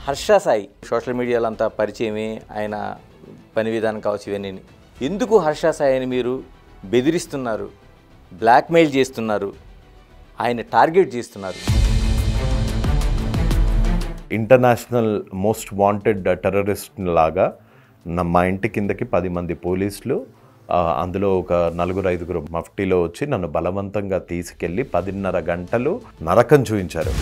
Harsha Sai social మీడియాలో అంతా పరిచయమే, ఆయన పని విధానం కావచ్చు ఇవన్నీ. ఎందుకు హర్ష సాయిని మీరు బెదిరిస్తున్నారు, బ్లాక్మెయిల్ చేస్తున్నారు, ఆయన టార్గెట్ చేస్తున్నారు? ఇంటర్నేషనల్ మోస్ట్ వాంటెడ్ టెర్రరిస్ట్ లాగా మా ఇంటి కిందకి 10 మంది పోలీసులు, అందులో ఒక 4-5 మఫ్టీలో వచ్చి నన్ను బలవంతంగా తీసుకెళ్ళి 10.5 గంటలు నరకం చూపించారు.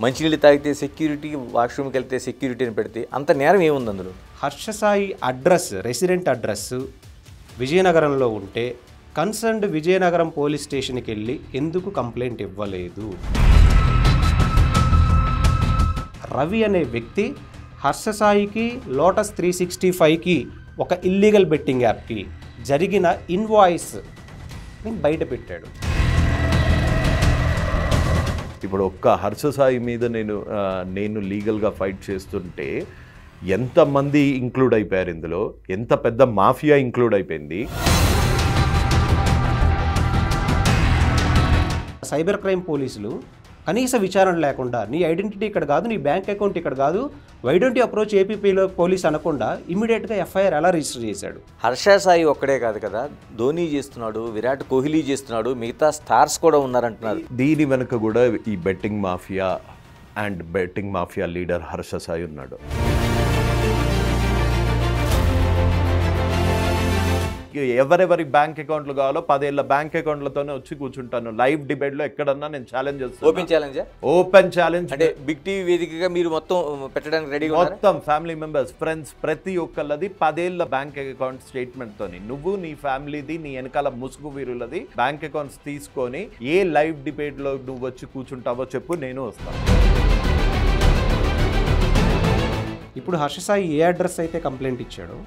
మంచినీళ్ళు తాగితే సెక్యూరిటీ, వాష్రూమ్కి వెళ్తే సెక్యూరిటీని పెడితే అంత నేరం ఏముంది అందులో? Harsha Sai address, resident address విజయనగరంలో ఉంటే కన్సర్న్డ్ విజయనగరం పోలీస్ స్టేషన్కి వెళ్ళి ఎందుకు కంప్లైంట్ ఇవ్వలేదు? రవి అనే వ్యక్తి హర్ష సాయికి లోటస్ 365కి ఒక ఇల్లీగల్ బెట్టింగ్ యాప్కి జరిగిన ఇన్వాయిస్ బయట పెట్టాడు. ఇప్పుడు ఒక్క హర్ష సాయి మీద నేను లీగల్గా ఫైట్ చేస్తుంటే ఎంతమంది ఇంక్లూడ్ అయిపోయారు ఇందులో, ఎంత పెద్ద మాఫియా ఇంక్లూడ్ అయిపోయింది. సైబర్ క్రైమ్ పోలీసులు కనీస విచారణ లేకుండా నీ ఐడెంటిటీ ఇక్కడ కాదు, నీ బ్యాంక్ అకౌంట్ ఇక్కడ కాదు, వై డోంట్ యు అప్రోచ్ ఏపీలో పోలీస్ అనకుండా ఇమ్మీడియట్గా ఎఫ్ఐఆర్ ఎలా రిజిస్టర్ చేశాడు? హర్ష సాయి ఒక్కడే కాదు కదా, ధోని చేస్తున్నాడు, విరాట్ కోహ్లీ చేస్తున్నాడు, మిగతా స్టార్స్ కూడా ఉన్నారంటున్నారు. దీని వెనుక కూడా ఈ betting mafia and betting mafia leader Harsha Sai ఉన్నాడు. ఎవరెవరి బ్యాంక్ అకౌంట్లు కావాలో 10 ఏళ్ళ బ్యాంక్ అకౌంట్లతోనే వచ్చి కూర్చుంటాను. లైవ్ డిబేట్లో ఎక్కడన్నా నేను ఛాలెంజ్ చేస్తాను. ఓపెన్ ఛాలెంజ్ అంటే బిగ్ టీవీ వేదికగా మీరు మొత్తం పెట్టడానికి రెడీగా ఉన్నారు? మొత్తం ఫ్యామిలీ మెంబర్స్, ఫ్రెండ్స్, ప్రతి ఒక్కళ్ళది 10 ఏళ్ళ బ్యాంక్ అకౌంట్ స్టేట్మెంట్ తోని నువ్వు నీ ఫ్యామిలీది, నీ వెనకాల ముసుగు వీరులది బ్యాంక్ అకౌంట్స్ తీసుకొని ఏ లైవ్ డిబేట్ లో నువ్వు వచ్చి కూర్చుంటావో చెప్పు, నేను వస్తాను. ఇప్పుడు హర్ష సాయి ఏ అడ్రస్ అయితే కంప్లైంట్ ఇచ్చాడో,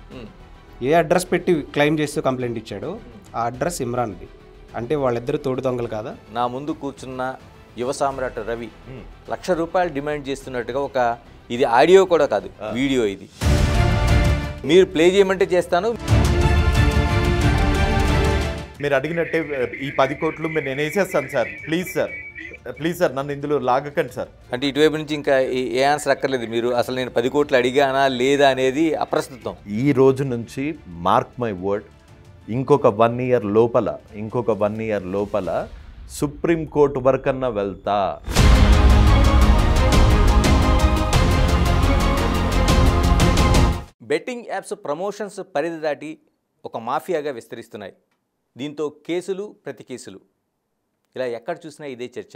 ఏ అడ్రస్ పెట్టి క్లెయిమ్ చేస్తూ కంప్లైంట్ ఇచ్చాడో ఆ అడ్రస్ ఇమ్రాన్ది. అంటే వాళ్ళిద్దరు తోడు దొంగలు కాదా? నా ముందు కూర్చున్న యువ సామ్రాట్ రవి ₹1,00,000 డిమాండ్ చేస్తున్నట్టుగా ఇది ఆడియో కూడా కాదు, వీడియో. ఇది మీరు ప్లే చేయమంటే చేస్తాను. మీరు అడిగినట్టే ఈ 10 కోట్లు నేను వేసేస్తాను sir. Please sir, please sir, నన్ను ఇందులో లాగకండి సార్. అంటే ఇటువైపు నుంచి ఇంకా ఏ ఆన్సర్ అక్కర్లేదు. మీరు అసలు నేను 10 కోట్లు అడిగానా లేదా అనేది అప్రస్తుతం. ఈ రోజు నుంచి మార్క్ మై వర్డ్, ఇంకొక 1 ఇయర్ లోపల సుప్రీంకోర్టు వరకన్నా వెళ్తా. బెట్టింగ్ యాప్స్ ప్రమోషన్స్ పరిధి దాటి ఒక మాఫియాగా విస్తరిస్తున్నాయి. దీంతో కేసులు, ప్రతి కేసులు, ఇలా ఎక్కడ చూసినా ఇదే చర్చ.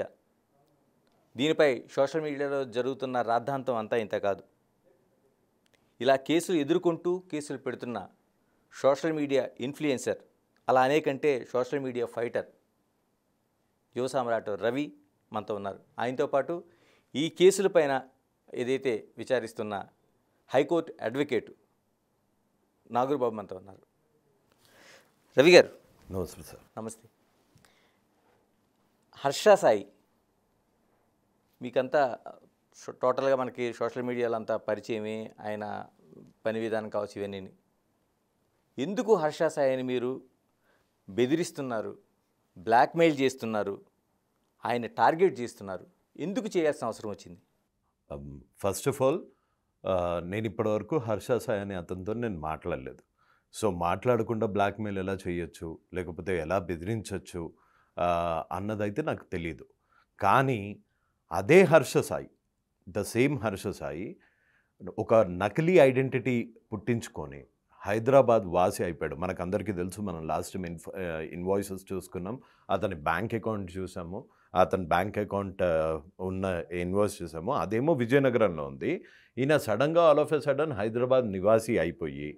దీనిపై సోషల్ మీడియాలో జరుగుతున్న రాద్ధాంతం అంతా ఇంత కాదు. ఇలా కేసులు ఎదుర్కొంటూ కేసులు పెడుతున్న సోషల్ మీడియా ఇన్ఫ్లుయెన్సర్, అలా అనేకంటే సోషల్ మీడియా ఫైటర్ యువ సామ్రాట్ రవి మనతో ఉన్నారు. ఆయనతో పాటు ఈ కేసులపైన ఏదైతే విచారిస్తున్న హైకోర్టు అడ్వకేటు నాగూర్బాబు మనతో ఉన్నారు. రవి గారు నమస్తే సార్. నమస్తే. హర్ష సాయి మీకంతా టోటల్గా మనకి సోషల్ మీడియాలో అంతా పరిచయమే, ఆయన పని విధానం కావచ్చు ఇవన్నీ. ఎందుకు హర్ష సాయిని మీరు బెదిరిస్తున్నారు, బ్లాక్మెయిల్ చేస్తున్నారు, ఆయన టార్గెట్ చేస్తున్నారు? ఎందుకు చేయాల్సిన అవసరం వచ్చింది? ఫస్ట్ ఆఫ్ ఆల్, నేను ఇప్పటివరకు హర్ష సాయి అనే అతనితో నేను మాట్లాడలేదు. సో మాట్లాడకుండా బ్లాక్మెయిల్ ఎలా చేయొచ్చు, లేకపోతే ఎలా బెదిరించవచ్చు అన్నదైతే నాకు తెలియదు. కానీ అదే హర్ష సాయి, ద సేమ్ హర్ష సాయి ఒక నకిలీ ఐడెంటిటీ పుట్టించుకొని హైదరాబాద్ వాసి అయిపోయాడు. మనకందరికీ తెలుసు, మనం లాస్ట్ టైం ఇన్వాయిసెస్ చూసుకున్నాం, అతని బ్యాంక్ అకౌంట్ చూసాము, అతని బ్యాంక్ అకౌంట్ ఉన్న ఇన్వాయిస్ చూసాము, అదేమో విజయనగరంలో ఉంది. ఈయన సడన్గా all of a sudden Hyderabad నివాసి అయిపోయి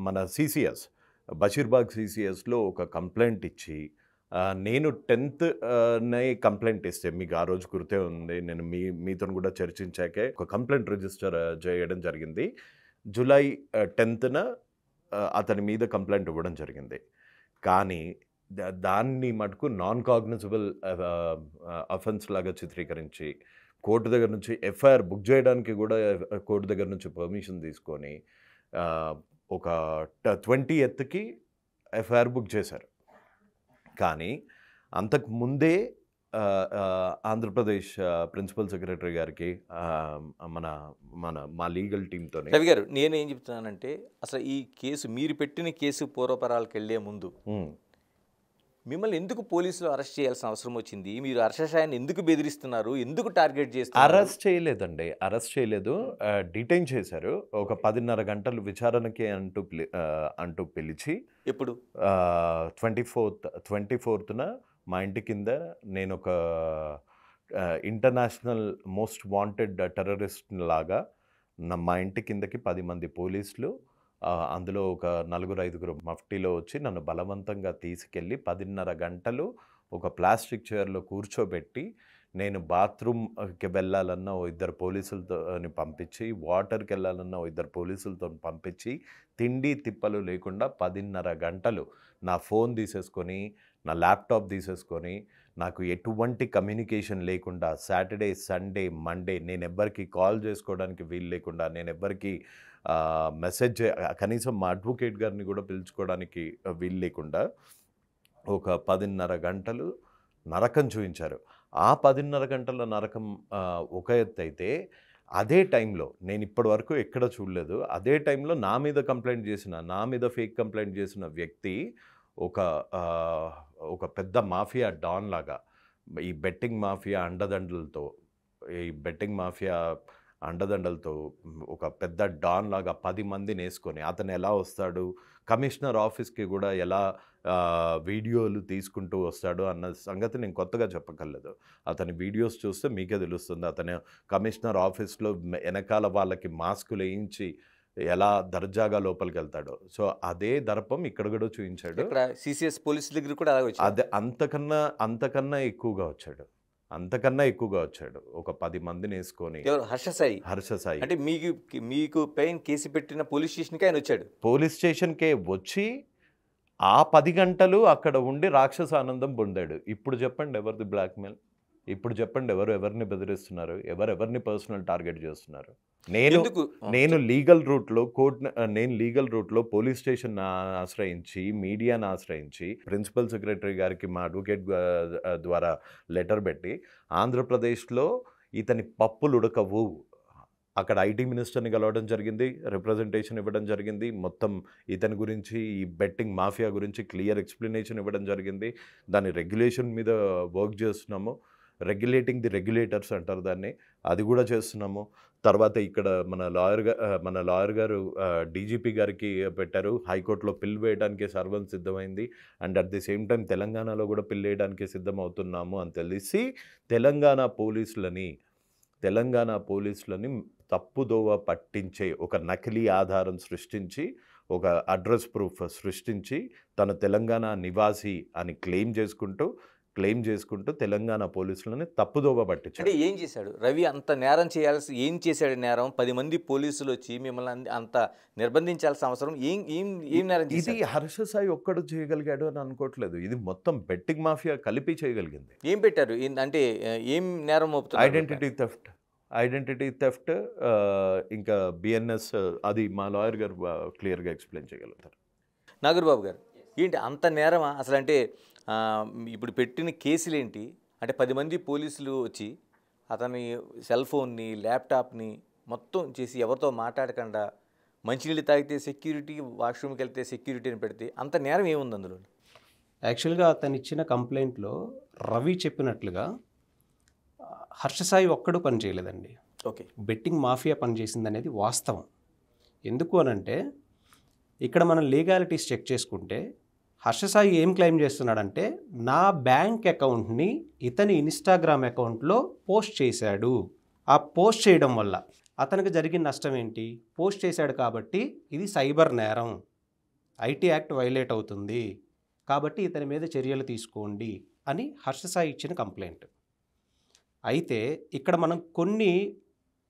మన CCS బషీర్బాగ్ CCSలో ఒక కంప్లైంట్ ఇచ్చి, నేను 10th కంప్లైంట్ ఇస్తే, మీకు ఆ రోజు గుర్తే ఉంది, నేను మీతో కూడా చర్చించాకే ఒక కంప్లైంట్ రిజిస్టర్ చేయడం జరిగింది. జూలై 10th అతని మీద కంప్లైంట్ ఇవ్వడం జరిగింది. కానీ దాన్ని మటుకు నాన్ కాగ్నిజబుల్ అఫెన్స్ లాగా చిత్రీకరించి కోర్టు దగ్గర నుంచి ఎఫ్ఐఆర్ బుక్ చేయడానికి కూడా కోర్టు దగ్గర నుంచి పర్మిషన్ తీసుకొని ఒక 20th ఎఫ్ఐఆర్ బుక్ చేశారు. కానీ అంతకు ముందే ఆంధ్రప్రదేశ్ ప్రిన్సిపల్ సెక్రటరీ గారికి మన మన మా లీగల్ టీంతోనే. రవి గారు, నేనేం చెప్తున్నానంటే అసలు ఈ కేసు, మీరు పెట్టిన కేసు పూర్వపరాలకు వెళ్ళే ముందు మిమ్మల్ని ఎందుకు పోలీసులు అరెస్ట్ చేయాల్సిన అవసరం వచ్చింది? మీరు హర్షసాయిని ఎందుకు బెదిరిస్తున్నారు? ఎందుకు టార్గెట్ చేస్తున్నారు? అరెస్ట్ చేయలేదండి, అరెస్ట్ చేయలేదు, డిటైన్ చేశారు. ఒక 10:30 గంటలు విచారణకి అంటూ పిలిచి, ఎప్పుడు 24న మా ఇంటి కింద నేను ఒక ఇంటర్నేషనల్ మోస్ట్ వాంటెడ్ టెర్రరిస్ట్ లాగా మా ఇంటి కిందకి 10 మంది పోలీసులు, అందులో ఒక 4-5 మఫ్టీలో వచ్చి నన్ను బలవంతంగా తీసుకెళ్ళి 10:30 గంటలు ఒక ప్లాస్టిక్ చైర్లో కూర్చోబెట్టి, నేను బాత్రూమ్కి వెళ్ళాలన్నా ఓ 2 పోలీసులతో పంపించి, వాటర్కి వెళ్ళాలన్నా ఓ 2 పోలీసులతో పంపించి, తిండి తిప్పలు లేకుండా 10:30 గంటలు నా ఫోన్ తీసేసుకొని, నా ల్యాప్టాప్ తీసేసుకొని, నాకు ఎటువంటి కమ్యూనికేషన్ లేకుండా, సాటర్డే, సండే, మండే నేను ఎవ్వరికి కాల్ చేసుకోవడానికి వీలు లేకుండా, నేను ఎవ్వరికి మెసేజ్ కనీసం మా అడ్వకేట్ గారిని కూడా పిలుచుకోవడానికి వీలు లేకుండా ఒక 10:30 గంటలు నరకం చూపించారు. ఆ 10:30 గంటల నరకం ఒక ఎత్తు అయితే, అదే టైంలో నేను ఇప్పటి వరకు ఎక్కడ చూడలేదు, అదే టైంలో నా మీద ఫేక్ కంప్లైంట్ చేసిన వ్యక్తి ఒక పెద్ద మాఫియా డాన్ లాగా, ఈ బెట్టింగ్ మాఫియా అండదండలతో ఒక పెద్ద డాన్ లాగా 10 మందిని వేసుకొని, అతను ఎలా వస్తాడు, కమిషనర్ ఆఫీస్కి కూడా ఎలా వీడియోలు తీసుకుంటూ వస్తాడు అన్న సంగతి నేను కొత్తగా చెప్పగలదు. అతని వీడియోస్ చూస్తే మీకే తెలుస్తుంది. అతను కమిషనర్ ఆఫీస్లో వెనకాల వాళ్ళకి మాస్కులు వేయించి ఎలా దర్జాగా లోపలికి వెళ్తాడో, సో అదే దర్పం ఇక్కడ కూడా చూపించాడు. సిసిఎస్ పోలీసుల దగ్గర కూడా అదే అంతకన్నా ఎక్కువగా వచ్చాడు. ఒక 10 మందిని వేసుకొని. హర్షసాయి అంటే మీకు పైన కేసు పెట్టిన పోలీస్ స్టేషన్కి ఆయన వచ్చాడు. పోలీస్ స్టేషన్కే వచ్చి ఆ 10 గంటలు అక్కడ ఉండి రాక్షస ఆనందం పొందాడు. ఇప్పుడు చెప్పండి ఎవరిది బ్లాక్మెయిల్? ఇప్పుడు చెప్పండి ఎవరిని బెదిరిస్తున్నారు, ఎవరిని పర్సనల్ టార్గెట్ చేస్తున్నారు? నేను లీగల్ రూట్లో పోలీస్ స్టేషన్ ఆశ్రయించి, మీడియాను ఆశ్రయించి, ప్రిన్సిపల్ సెక్రటరీ గారికి మా అడ్వకేట్ ద్వారా లెటర్ పెట్టి, ఆంధ్రప్రదేశ్లో ఇతని పప్పులు ఉడకవు, అక్కడ ఐటీ మినిస్టర్ని కలవడం జరిగింది, రిప్రజెంటేషన్ ఇవ్వడం జరిగింది, మొత్తం ఇతని గురించి, ఈ బెట్టింగ్ మాఫియా గురించి క్లియర్ ఎక్స్ప్లెనేషన్ ఇవ్వడం జరిగింది. దాని రెగ్యులేషన్ మీద వర్క్ చేస్తున్నాము, రెగ్యులేటింగ్ ది రెగ్యులేటర్స్ అంటారు దాన్ని, అది కూడా చేస్తున్నాము. తర్వాత ఇక్కడ మన లాయర్ గారు డీజీపీ గారికి పెట్టారు, హైకోర్టులో పిల్ వేయడానికి సర్వం సిద్ధమైంది, and at the same time తెలంగాణలో కూడా పిల్ వేయడానికి సిద్ధమవుతున్నాము అని తెలిసి తెలంగాణ పోలీసులని తప్పుదోవ పట్టించే ఒక నకిలీ ఆధారం సృష్టించి, ఒక అడ్రస్ ప్రూఫ్ సృష్టించి, తన తెలంగాణ నివాసి అని క్లెయిమ్ చేసుకుంటూ తెలంగాణ పోలీసులని తప్పుదోవ పట్టించాడు. అంటే ఏం చేశాడు రవి? అంత నేరం ఏం చేశాడు నేరం? 10 మంది పోలీసులు వచ్చి మిమ్మల్ని అంత నిర్బంధించాల్సిన అవసరం ఏం నేరం చేశాడు? ఇది హర్షసాయి ఒక్కడు చేయగలిగాడు అని అనుకోవట్లేదు, ఇది మొత్తం బెట్టింగ్ మాఫియా కలిపి చేయగలిగింది. ఏం పెట్టారు అంటే ఏం నేరం మోపుతారు? ఐడెంటిటీ థెఫ్ట్, ఇంకా బిఎన్ఎస్, అది మా లాయర్ గారు క్లియర్గా ఎక్స్ప్లెయిన్ చేయగలుగుతారు. నాగూర్బాబు గారు, ఏంటి అంత నేరమా అసలు? అంటే ఇప్పుడు పెట్టిన కేసులు ఏంటి అంటే 10 మంది పోలీసులు వచ్చి అతని సెల్ ఫోన్ని, ల్యాప్టాప్ని మొత్తం చేసి, ఎవరితో మాట్లాడకుండా, మంచినీళ్ళు తాగితే సెక్యూరిటీ, వాష్రూమ్కి వెళ్తే సెక్యూరిటీని పెడితే అంత నేరం ఏముంది అందులో? యాక్చువల్గా అతను ఇచ్చిన కంప్లైంట్లో రవి చెప్పినట్లుగా హర్షసాయి ఒక్కడు పని చేయలేదండి. ఓకే, బెట్టింగ్ మాఫియా పనిచేసింది అనేది వాస్తవం. ఎందుకు అనంటే, ఇక్కడ మనం లీగాలిటీస్ చెక్ చేసుకుంటే హర్షసాయి ఏం క్లెయిమ్ చేస్తున్నాడంటే, నా బ్యాంక్ అకౌంట్ని ఇతని ఇన్స్టాగ్రామ్ అకౌంట్లో పోస్ట్ చేశాడు, ఆ పోస్ట్ చేయడం వల్ల అతనికి జరిగిన నష్టం ఏంటి? పోస్ట్ చేశాడు కాబట్టి ఇది సైబర్ నేరం, ఐటీ యాక్ట్ వైలేట్ అవుతుంది, కాబట్టి ఇతని మీద చర్యలు తీసుకోండి అని హర్షసాయి ఇచ్చిన కంప్లైంట్. అయితే ఇక్కడ మనం కొన్ని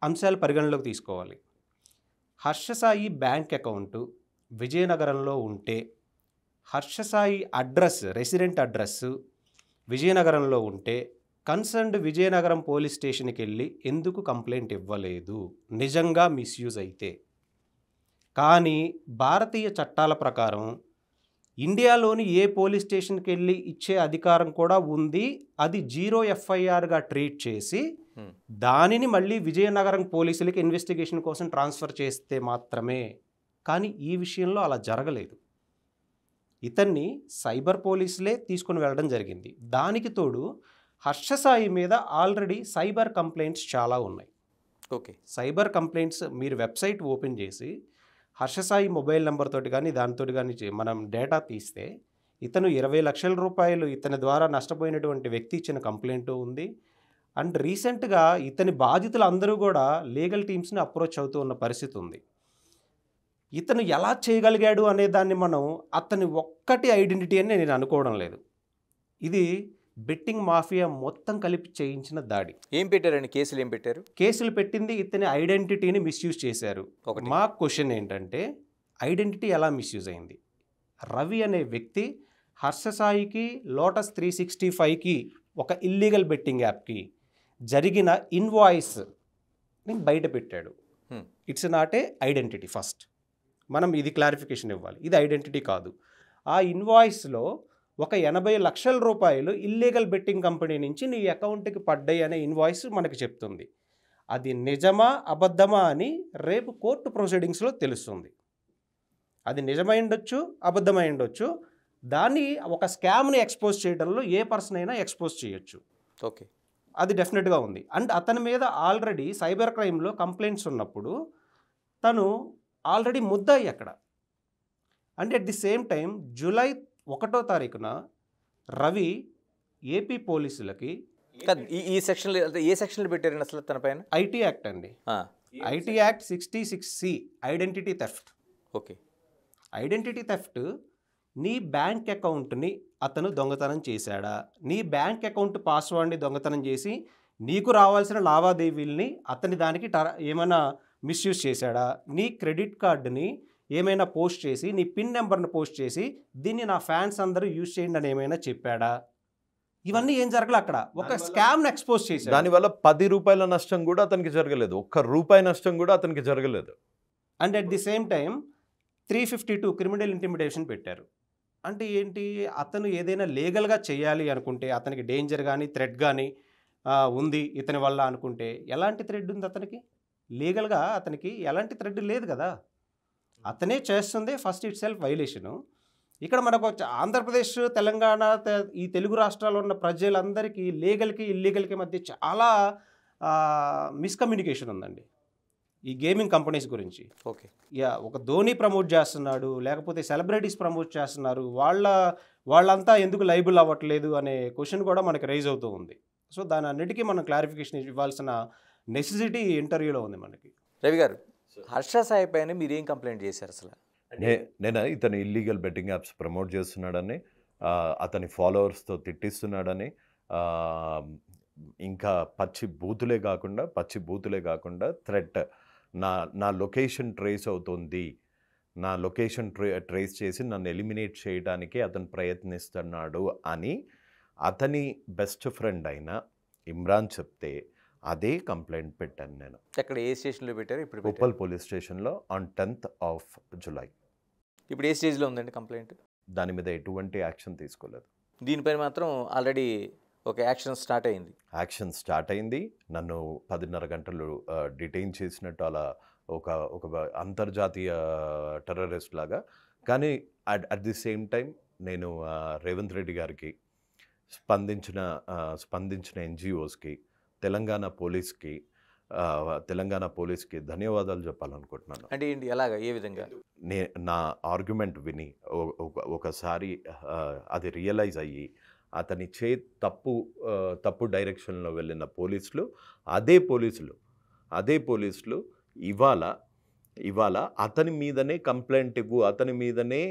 అంశాలు పరిగణలోకి తీసుకోవాలి. హర్షసాయి బ్యాంక్ అకౌంటు విజయనగరంలో ఉంటే, హర్షసాయి రెసిడెంట్ అడ్రస్ విజయనగరంలో ఉంటే, కన్సర్న్డ్ విజయనగరం పోలీస్ స్టేషన్కి వెళ్ళి ఎందుకు కంప్లైంట్ ఇవ్వలేదు నిజంగా మిస్యూజ్ అయితే? కానీ భారతీయ చట్టాల ప్రకారం ఇండియాలోని ఏ పోలీస్ స్టేషన్కి వెళ్ళి ఇచ్చే అధికారం కూడా ఉంది. అది 0 FIRగా ట్రీట్ చేసి దానిని మళ్ళీ విజయనగరం పోలీసులకి ఇన్వెస్టిగేషన్ కోసం ట్రాన్స్ఫర్ చేస్తే మాత్రమే. కానీ ఈ విషయంలో అలా జరగలేదు. ఇతన్ని సైబర్ పోలీసులే తీసుకుని వెళ్ళడం జరిగింది. దానికి తోడు హర్షసాయి మీద ఆల్రెడీ సైబర్ కంప్లైంట్స్ చాలా ఉన్నాయి. ఓకే, సైబర్ కంప్లైంట్స్ మీరు వెబ్సైట్ ఓపెన్ చేసి హర్షసాయి మొబైల్ నెంబర్ తోటి కానీ దానితో కానీ మనం డేటా తీస్తే ఇతను 20 లక్షల రూపాయలు ఇతని ద్వారా నష్టపోయినటువంటి వ్యక్తి ఇచ్చిన కంప్లైంట్ ఉంది. అండ్ రీసెంట్గా ఇతని బాధితులు అందరూ కూడా లీగల్ టీమ్స్ని అప్రోచ్ అవుతూ ఉన్న పరిస్థితి ఉంది. ఇతను ఎలా చేయగలిగాడు అనే దాన్ని మనం అతని ఒక్కటి ఐడెంటిటీ అని నేను అనుకోవడం లేదు. ఇది బెట్టింగ్ మాఫియా మొత్తం కలిపి చేయించిన దాడి. ఏం పెట్టారండి? కేసులు ఏం పెట్టారు? కేసులు పెట్టింది ఇతని ఐడెంటిటీని మిస్యూజ్ చేశారు. ఒకటి. మా క్వశ్చన్ ఏంటంటే ఐడెంటిటీ ఎలా మిస్యూజ్ అయింది? రవి అనే వ్యక్తి హర్షసాయికి లోటస్ 365కి ఒక ఇల్లీగల్ బెట్టింగ్ యాప్కి జరిగిన ఇన్వాయిస్ని బయట పెట్టాడు. It's not a identity. First మనం ఇది క్లారిఫికేషన్ ఇవ్వాలి. ఇది ఐడెంటిటీ కాదు. ఆ ఇన్వాయిస్లో ఒక 80 లక్షల రూపాయలు ఇల్లీగల్ బెట్టింగ్ కంపెనీ నుంచి నీ అకౌంట్కి పడ్డాయి అనే ఇన్వాయిస్ మనకి చెప్తుంది. అది నిజమా అబద్ధమా అని రేపు కోర్టు ప్రొసీడింగ్స్లో తెలుస్తుంది. అది నిజమై ఉండొచ్చు, అబద్ధమై ఉండొచ్చు. దాన్ని ఒక స్కామ్ని ఎక్స్పోజ్ చేయడంలో ఏ పర్సన్ అయినా ఎక్స్పోజ్ చేయొచ్చు. ఓకే, అది డెఫినెట్గా ఉంది. అండ్ అతని మీద ఆల్రెడీ సైబర్ క్రైమ్లో కంప్లైంట్స్ ఉన్నప్పుడు తను ఆల్రెడీ ముద్దాయి అక్కడ. And at the same time July 1వ తారీఖున రవి ఏపీ పోలీసులకి ఈ సెక్షన్లో ఏ సెక్షన్లు పెట్టారండి అసలు తన పైన? ఐటీ యాక్ట్ అండి. IT act 66C identity theft. Okay, identity theft నీ బ్యాంక్ అకౌంట్ని అతను దొంగతనం చేశాడా, నీ బ్యాంక్ అకౌంట్ పాస్వర్డ్ని దొంగతనం చేసి నీకు రావాల్సిన లావాదేవీల్ని అతని దానికి ఏమైనా మిస్యూజ్ చేశాడా, నీ క్రెడిట్ కార్డుని ఏమైనా పోస్ట్ చేసి నీ పిన్ నెంబర్ని పోస్ట్ చేసి దీన్ని నా ఫ్యాన్స్ అందరూ యూజ్ చేయండి అని ఏమైనా చెప్పాడా? ఇవన్నీ ఏం జరగలే. అక్కడ ఒక స్కామ్ని ఎక్స్పోజ్ చేశాడు. దానివల్ల 10 రూపాయల నష్టం కూడా అతనికి జరగలేదు. ₹1 నష్టం కూడా అతనికి జరగలేదు. And at the same time 352 criminal intimidation పెట్టారు. అంటే ఏంటి? అతను ఏదైనా లీగల్గా చేయాలి అనుకుంటే అతనికి డేంజర్ కానీ థ్రెట్ కానీ ఉంది ఇతని వల్ల అనుకుంటే, ఎలాంటి థ్రెడ్ ఉంది అతనికి? లీగల్గా అతనికి ఎలాంటి థ్రెడ్ లేదు కదా. అతనే చేస్తుంది ఫస్ట్ ఇట్ సెల్ఫ్ వైలేషను. ఇక్కడ మనకు ఆంధ్రప్రదేశ్, తెలంగాణ, ఈ తెలుగు రాష్ట్రాల్లో ఉన్న ప్రజలందరికీ లీగల్కి ఇల్లీగల్కి మధ్య చాలా మిస్కమ్యూనికేషన్ ఉందండి ఈ గేమింగ్ కంపెనీస్ గురించి. ఓకే, ఒక ధోని ప్రమోట్ చేస్తున్నాడు, లేకపోతే సెలబ్రిటీస్ ప్రమోట్ చేస్తున్నారు, వాళ్ళంతా ఎందుకు లైబుల్ అవ్వట్లేదు అనే క్వశ్చన్ కూడా మనకి రైజ్ అవుతూ ఉంది. సో దాని అన్నిటికీ మనం క్లారిఫికేషన్ ఇవ్వాల్సిన నెసెసిటీ ఇంటర్వ్యూలో ఉంది మనకి. రవి గారు, హర్ష సాయి పైన మీరు ఏం కంప్లైంట్ చేశారు అసలు? నేను ఇతను ఇల్లీగల్ బెట్టింగ్ యాప్స్ ప్రమోట్ చేస్తున్నాడని, అతని ఫాలోవర్స్తో తిట్టిస్తున్నాడని, ఇంకా పచ్చి బూతులే కాకుండా థ్రెట్, నా లొకేషన్ ట్రేస్ అవుతుంది, నా లొకేషన్ ట్రేస్ చేసి నన్ను ఎలిమినేట్ చేయడానికి అతను ప్రయత్నిస్తున్నాడు అని అతని బెస్ట్ ఫ్రెండ్ అయిన ఇమ్రాన్ చెప్తే అదే కంప్లైంట్ పెట్టాను నేను. ఎక్కడ, ఏ స్టేషన్లో పెట్టారు? ఇప్పుడు ఉప్పల్ పోలీస్ స్టేషన్లో ఆన్ 10th of July. ఇప్పుడు ఏ స్టేజ్లో ఉందండి కంప్లైంట్? దాని మీద ఎటువంటి యాక్షన్ తీసుకోలేదు. దీనిపైన మాత్రం ఆల్రెడీ ఒక యాక్షన్ స్టార్ట్ అయింది. నన్ను 10.5 గంటలు డిటైన్ చేసినట్టు అలా ఒక అంతర్జాతీయ టెర్రరిస్ట్ లాగా. కానీ అట్ ది సేమ్ టైం నేను రేవంత్ రెడ్డి గారికి, స్పందించిన ఎన్జిఓస్కి, తెలంగాణ పోలీస్కి ధన్యవాదాలు చెప్పాలనుకుంటున్నాను. అంటే ఏంటి, ఎలాగా, ఏ విధంగా? నా ఆర్గ్యుమెంట్ విని ఒకసారి అది రియలైజ్ అయ్యి అతని తప్పు డైరెక్షన్లో వెళ్ళిన అదే పోలీసులు ఇవాళ అతని మీదనే కంప్లైంట్ ఇవ్వు, అతని మీదనే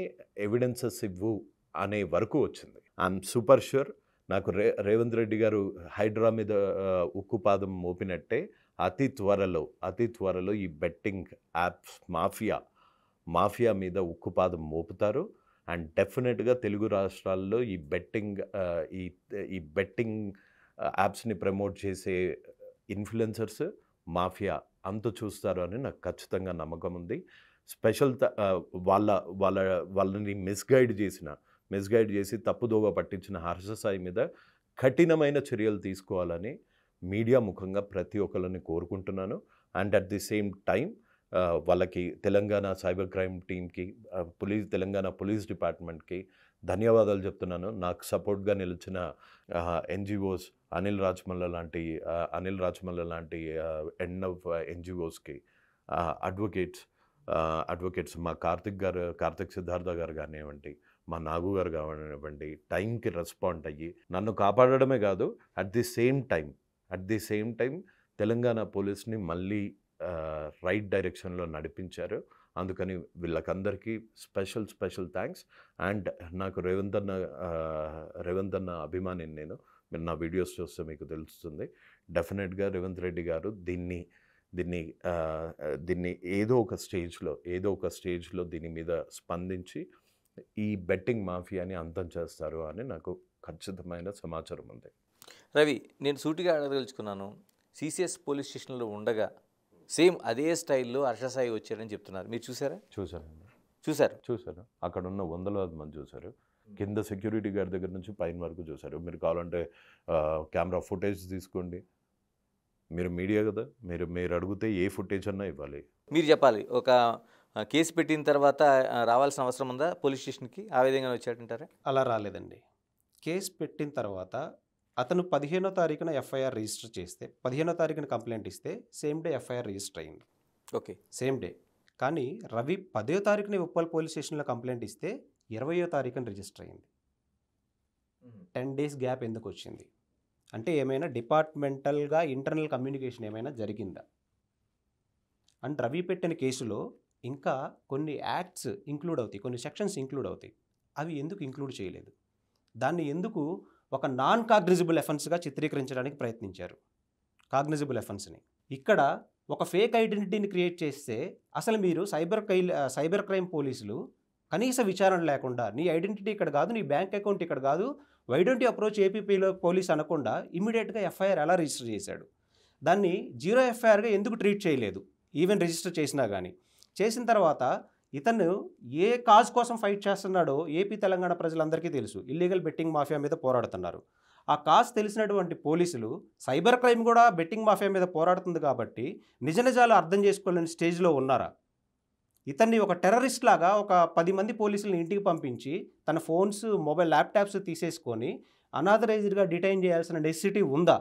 ఎవిడెన్సెస్ ఇవ్వు అనే వరకు వచ్చింది. ఐఎమ్ సూపర్ షూర్ నాకు రేవంత్ రెడ్డి గారు హైడ్రా మీద ఉక్కుపాదం మోపినట్టే అతి త్వరలో ఈ బెట్టింగ్ యాప్స్ మాఫియా మీద ఉక్కుపాదం మోపుతారు. అండ్ డెఫినెట్గా తెలుగు రాష్ట్రాల్లో ఈ బెట్టింగ్ యాప్స్ని ప్రమోట్ చేసే ఇన్ఫ్లుయెన్సర్స్, మాఫియా అంత చూస్తారు అని నాకు ఖచ్చితంగా నమ్మకం ఉంది. స్పెషల్ వాళ్ళని మిస్గైడ్ చేసి తప్పుదోవ పట్టించిన హర్ష సాయి మీద కఠినమైన చర్యలు తీసుకోవాలని మీడియా ముఖంగా ప్రతి ఒక్కరిని కోరుకుంటున్నాను. And at the same time వాళ్ళకి తెలంగాణ సైబర్ క్రైమ్ టీమ్కి, తెలంగాణ పోలీస్ డిపార్ట్మెంట్కి ధన్యవాదాలు చెప్తున్నాను. నాకు సపోర్ట్గా నిలిచిన ఎన్జిఓస్, అనిల్ రాజ్మల్ల లాంటి ఎండ్ ఆఫ్ ఎన్జిఓస్కి, అడ్వకేట్స్ మా కార్తిక్ సిద్ధార్థ గారు కానివ్వండి, మా నాగు గారు కానివ్వండి, టైంకి రెస్పాండ్ అయ్యి నన్ను కాపాడడమే కాదు, at the same time Telangana పోలీస్ని మళ్ళీ రైట్ డైరెక్షన్లో నడిపించారు. అందుకని వీళ్ళకందరికీ స్పెషల్ థ్యాంక్స్. అండ్ నాకు రేవంత్ అన్న అభిమానిని నేను. మీరు నా వీడియోస్ చూస్తే మీకు తెలుస్తుంది. డెఫినెట్గా రేవంత్ రెడ్డి గారు దీన్ని ఏదో ఒక స్టేజ్లో దీని మీద స్పందించి ఈ బెట్టింగ్ మాఫియాని అంతం చేస్తారు అని నాకు ఖచ్చితమైన సమాచారం ఉంది. రవి, నేను సూటిగా అడగదలుచుకున్నాను. సిసిఎస్ పోలీస్ స్టేషన్లో ఉండగా సేమ్ అదే స్టైల్లో హర్ష సాయి వచ్చారని చెప్తున్నారు. మీరు చూసారా? చూశారు. అక్కడ ఉన్న వందలాది మంది చూశారు. కింద సెక్యూరిటీ గార్డ్ దగ్గర నుంచి పైన వరకు చూశారు. మీరు కావాలంటే కెమెరా ఫుటేజ్ తీసుకోండి. మీరు మీడియా కదా, మీరు అడిగితే ఏ ఫుటేజ్ అన్నా ఇవ్వాలి. మీరు చెప్పాలి. ఒక కేసు పెట్టిన తర్వాత రావాల్సిన అవసరం ఉందా పోలీస్ స్టేషన్కి? ఆ విధంగా వచ్చాడంటారా? అలా రాలేదండి. కేసు పెట్టిన తర్వాత అతను 15వ తారీఖున ఎఫ్ఐఆర్ రిజిస్టర్ చేస్తే, 15వ తారీఖున కంప్లైంట్ ఇస్తే సేమ్ డే ఎఫ్ఐఆర్ రిజిస్టర్ అయింది. Okay, same day. కానీ రవి 10వ తారీఖున ఉప్పల్ పోలీస్ స్టేషన్లో కంప్లైంట్ ఇస్తే 20వ తారీఖున రిజిస్టర్ అయింది. 10 days గ్యాప్ ఎందుకు వచ్చింది అంటే ఏమైనా డిపార్ట్మెంటల్గా ఇంటర్నల్ కమ్యూనికేషన్ ఏమైనా జరిగిందా? అండ్ రవి పెట్టిన కేసులో ఇంకా కొన్ని యాక్ట్స్ ఇంక్లూడ్ అవుతాయి, కొన్ని సెక్షన్స్ ఇంక్లూడ్ అవుతాయి. అవి ఎందుకు ఇంక్లూడ్ చేయలేదు? దాన్ని ఎందుకు ఒక నాన్ కాగ్నిజబుల్ ఎఫెన్స్గా చిత్రీకరించడానికి ప్రయత్నించారు? కాగ్నిజబుల్ ఎఫెన్స్ని ఇక్కడ ఒక ఫేక్ ఐడెంటిటీని క్రియేట్ చేస్తే అసలు మీరు సైబర్ క్రైమ్ పోలీసులు కనీస విచారణ లేకుండా నీ ఐడెంటిటీ ఇక్కడ కాదు, నీ బ్యాంక్ అకౌంట్ ఇక్కడ కాదు, వై డోంట్ యూ అప్రోచ్ ఏపీలో పోలీస్ అనకుండా ఇమ్మీడియట్గా ఎఫ్ఐఆర్ ఎలా రిజిస్టర్ చేశాడు? దాన్ని 0 ఎఫ్ఐఆర్గా ఎందుకు ట్రీట్ చేయలేదు? ఈవెన్ రిజిస్టర్ చేసినా కానీ. చేసిన తర్వాత ఇతను ఏ కాజ్ కోసం ఫైట్ చేస్తున్నాడో ఏపీ తెలంగాణ ప్రజలందరికీ తెలుసు. ఇల్లీగల్ బెట్టింగ్ మాఫియా మీద పోరాడుతున్నారు. ఆ కాజ్ తెలిసినటువంటి పోలీసులు సైబర్ క్రైమ్ కూడా బెట్టింగ్ మాఫియా మీద పోరాడుతుంది కాబట్టి నిజ నిజాలు అర్థం చేసుకోలేని స్టేజ్లో ఉన్నారా? ఇతన్ని ఒక టెర్రరిస్ట్ లాగా ఒక 10 మంది పోలీసులను ఇంటికి పంపించి తన ఫోన్స్, మొబైల్, ల్యాప్టాప్స్ తీసేసుకొని అనాథరైజ్డ్గా డిటైన్ చేయాల్సిన నెసెసిటీ ఉందా?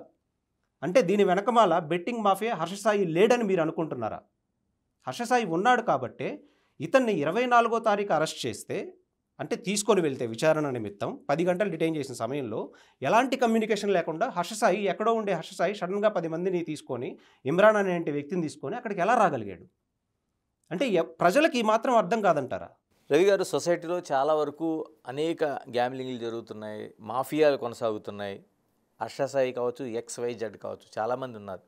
అంటే దీని వెనకమాల బెట్టింగ్ మాఫియా హర్ష సాయి లేడని మీరు అనుకుంటున్నారా? హర్ష సాయి ఉన్నాడు కాబట్టే ఇతన్ని 24వ తారీఖు అరెస్ట్ చేస్తే, అంటే తీసుకొని వెళ్తే విచారణ నిమిత్తం 10 గంటలు డిటైన్ చేసిన సమయంలో ఎలాంటి కమ్యూనికేషన్ లేకుండా హర్ష సాయి, ఎక్కడో ఉండే హర్ష సాయి సడన్గా 10 మందిని తీసుకొని, ఇమ్రాన్ అనే వ్యక్తిని తీసుకొని అక్కడికి ఎలా రాగలిగాడు? అంటే ప్రజలకి ఈ మాత్రం అర్థం కాదంటారా? రవి గారు, సొసైటీలో చాలా వరకు అనేక గ్యామ్లింగ్లు జరుగుతున్నాయి, మాఫియాలు కొనసాగుతున్నాయి. హర్ష సాయి కావచ్చు, XYZ కావచ్చు, చాలామంది ఉన్నారు.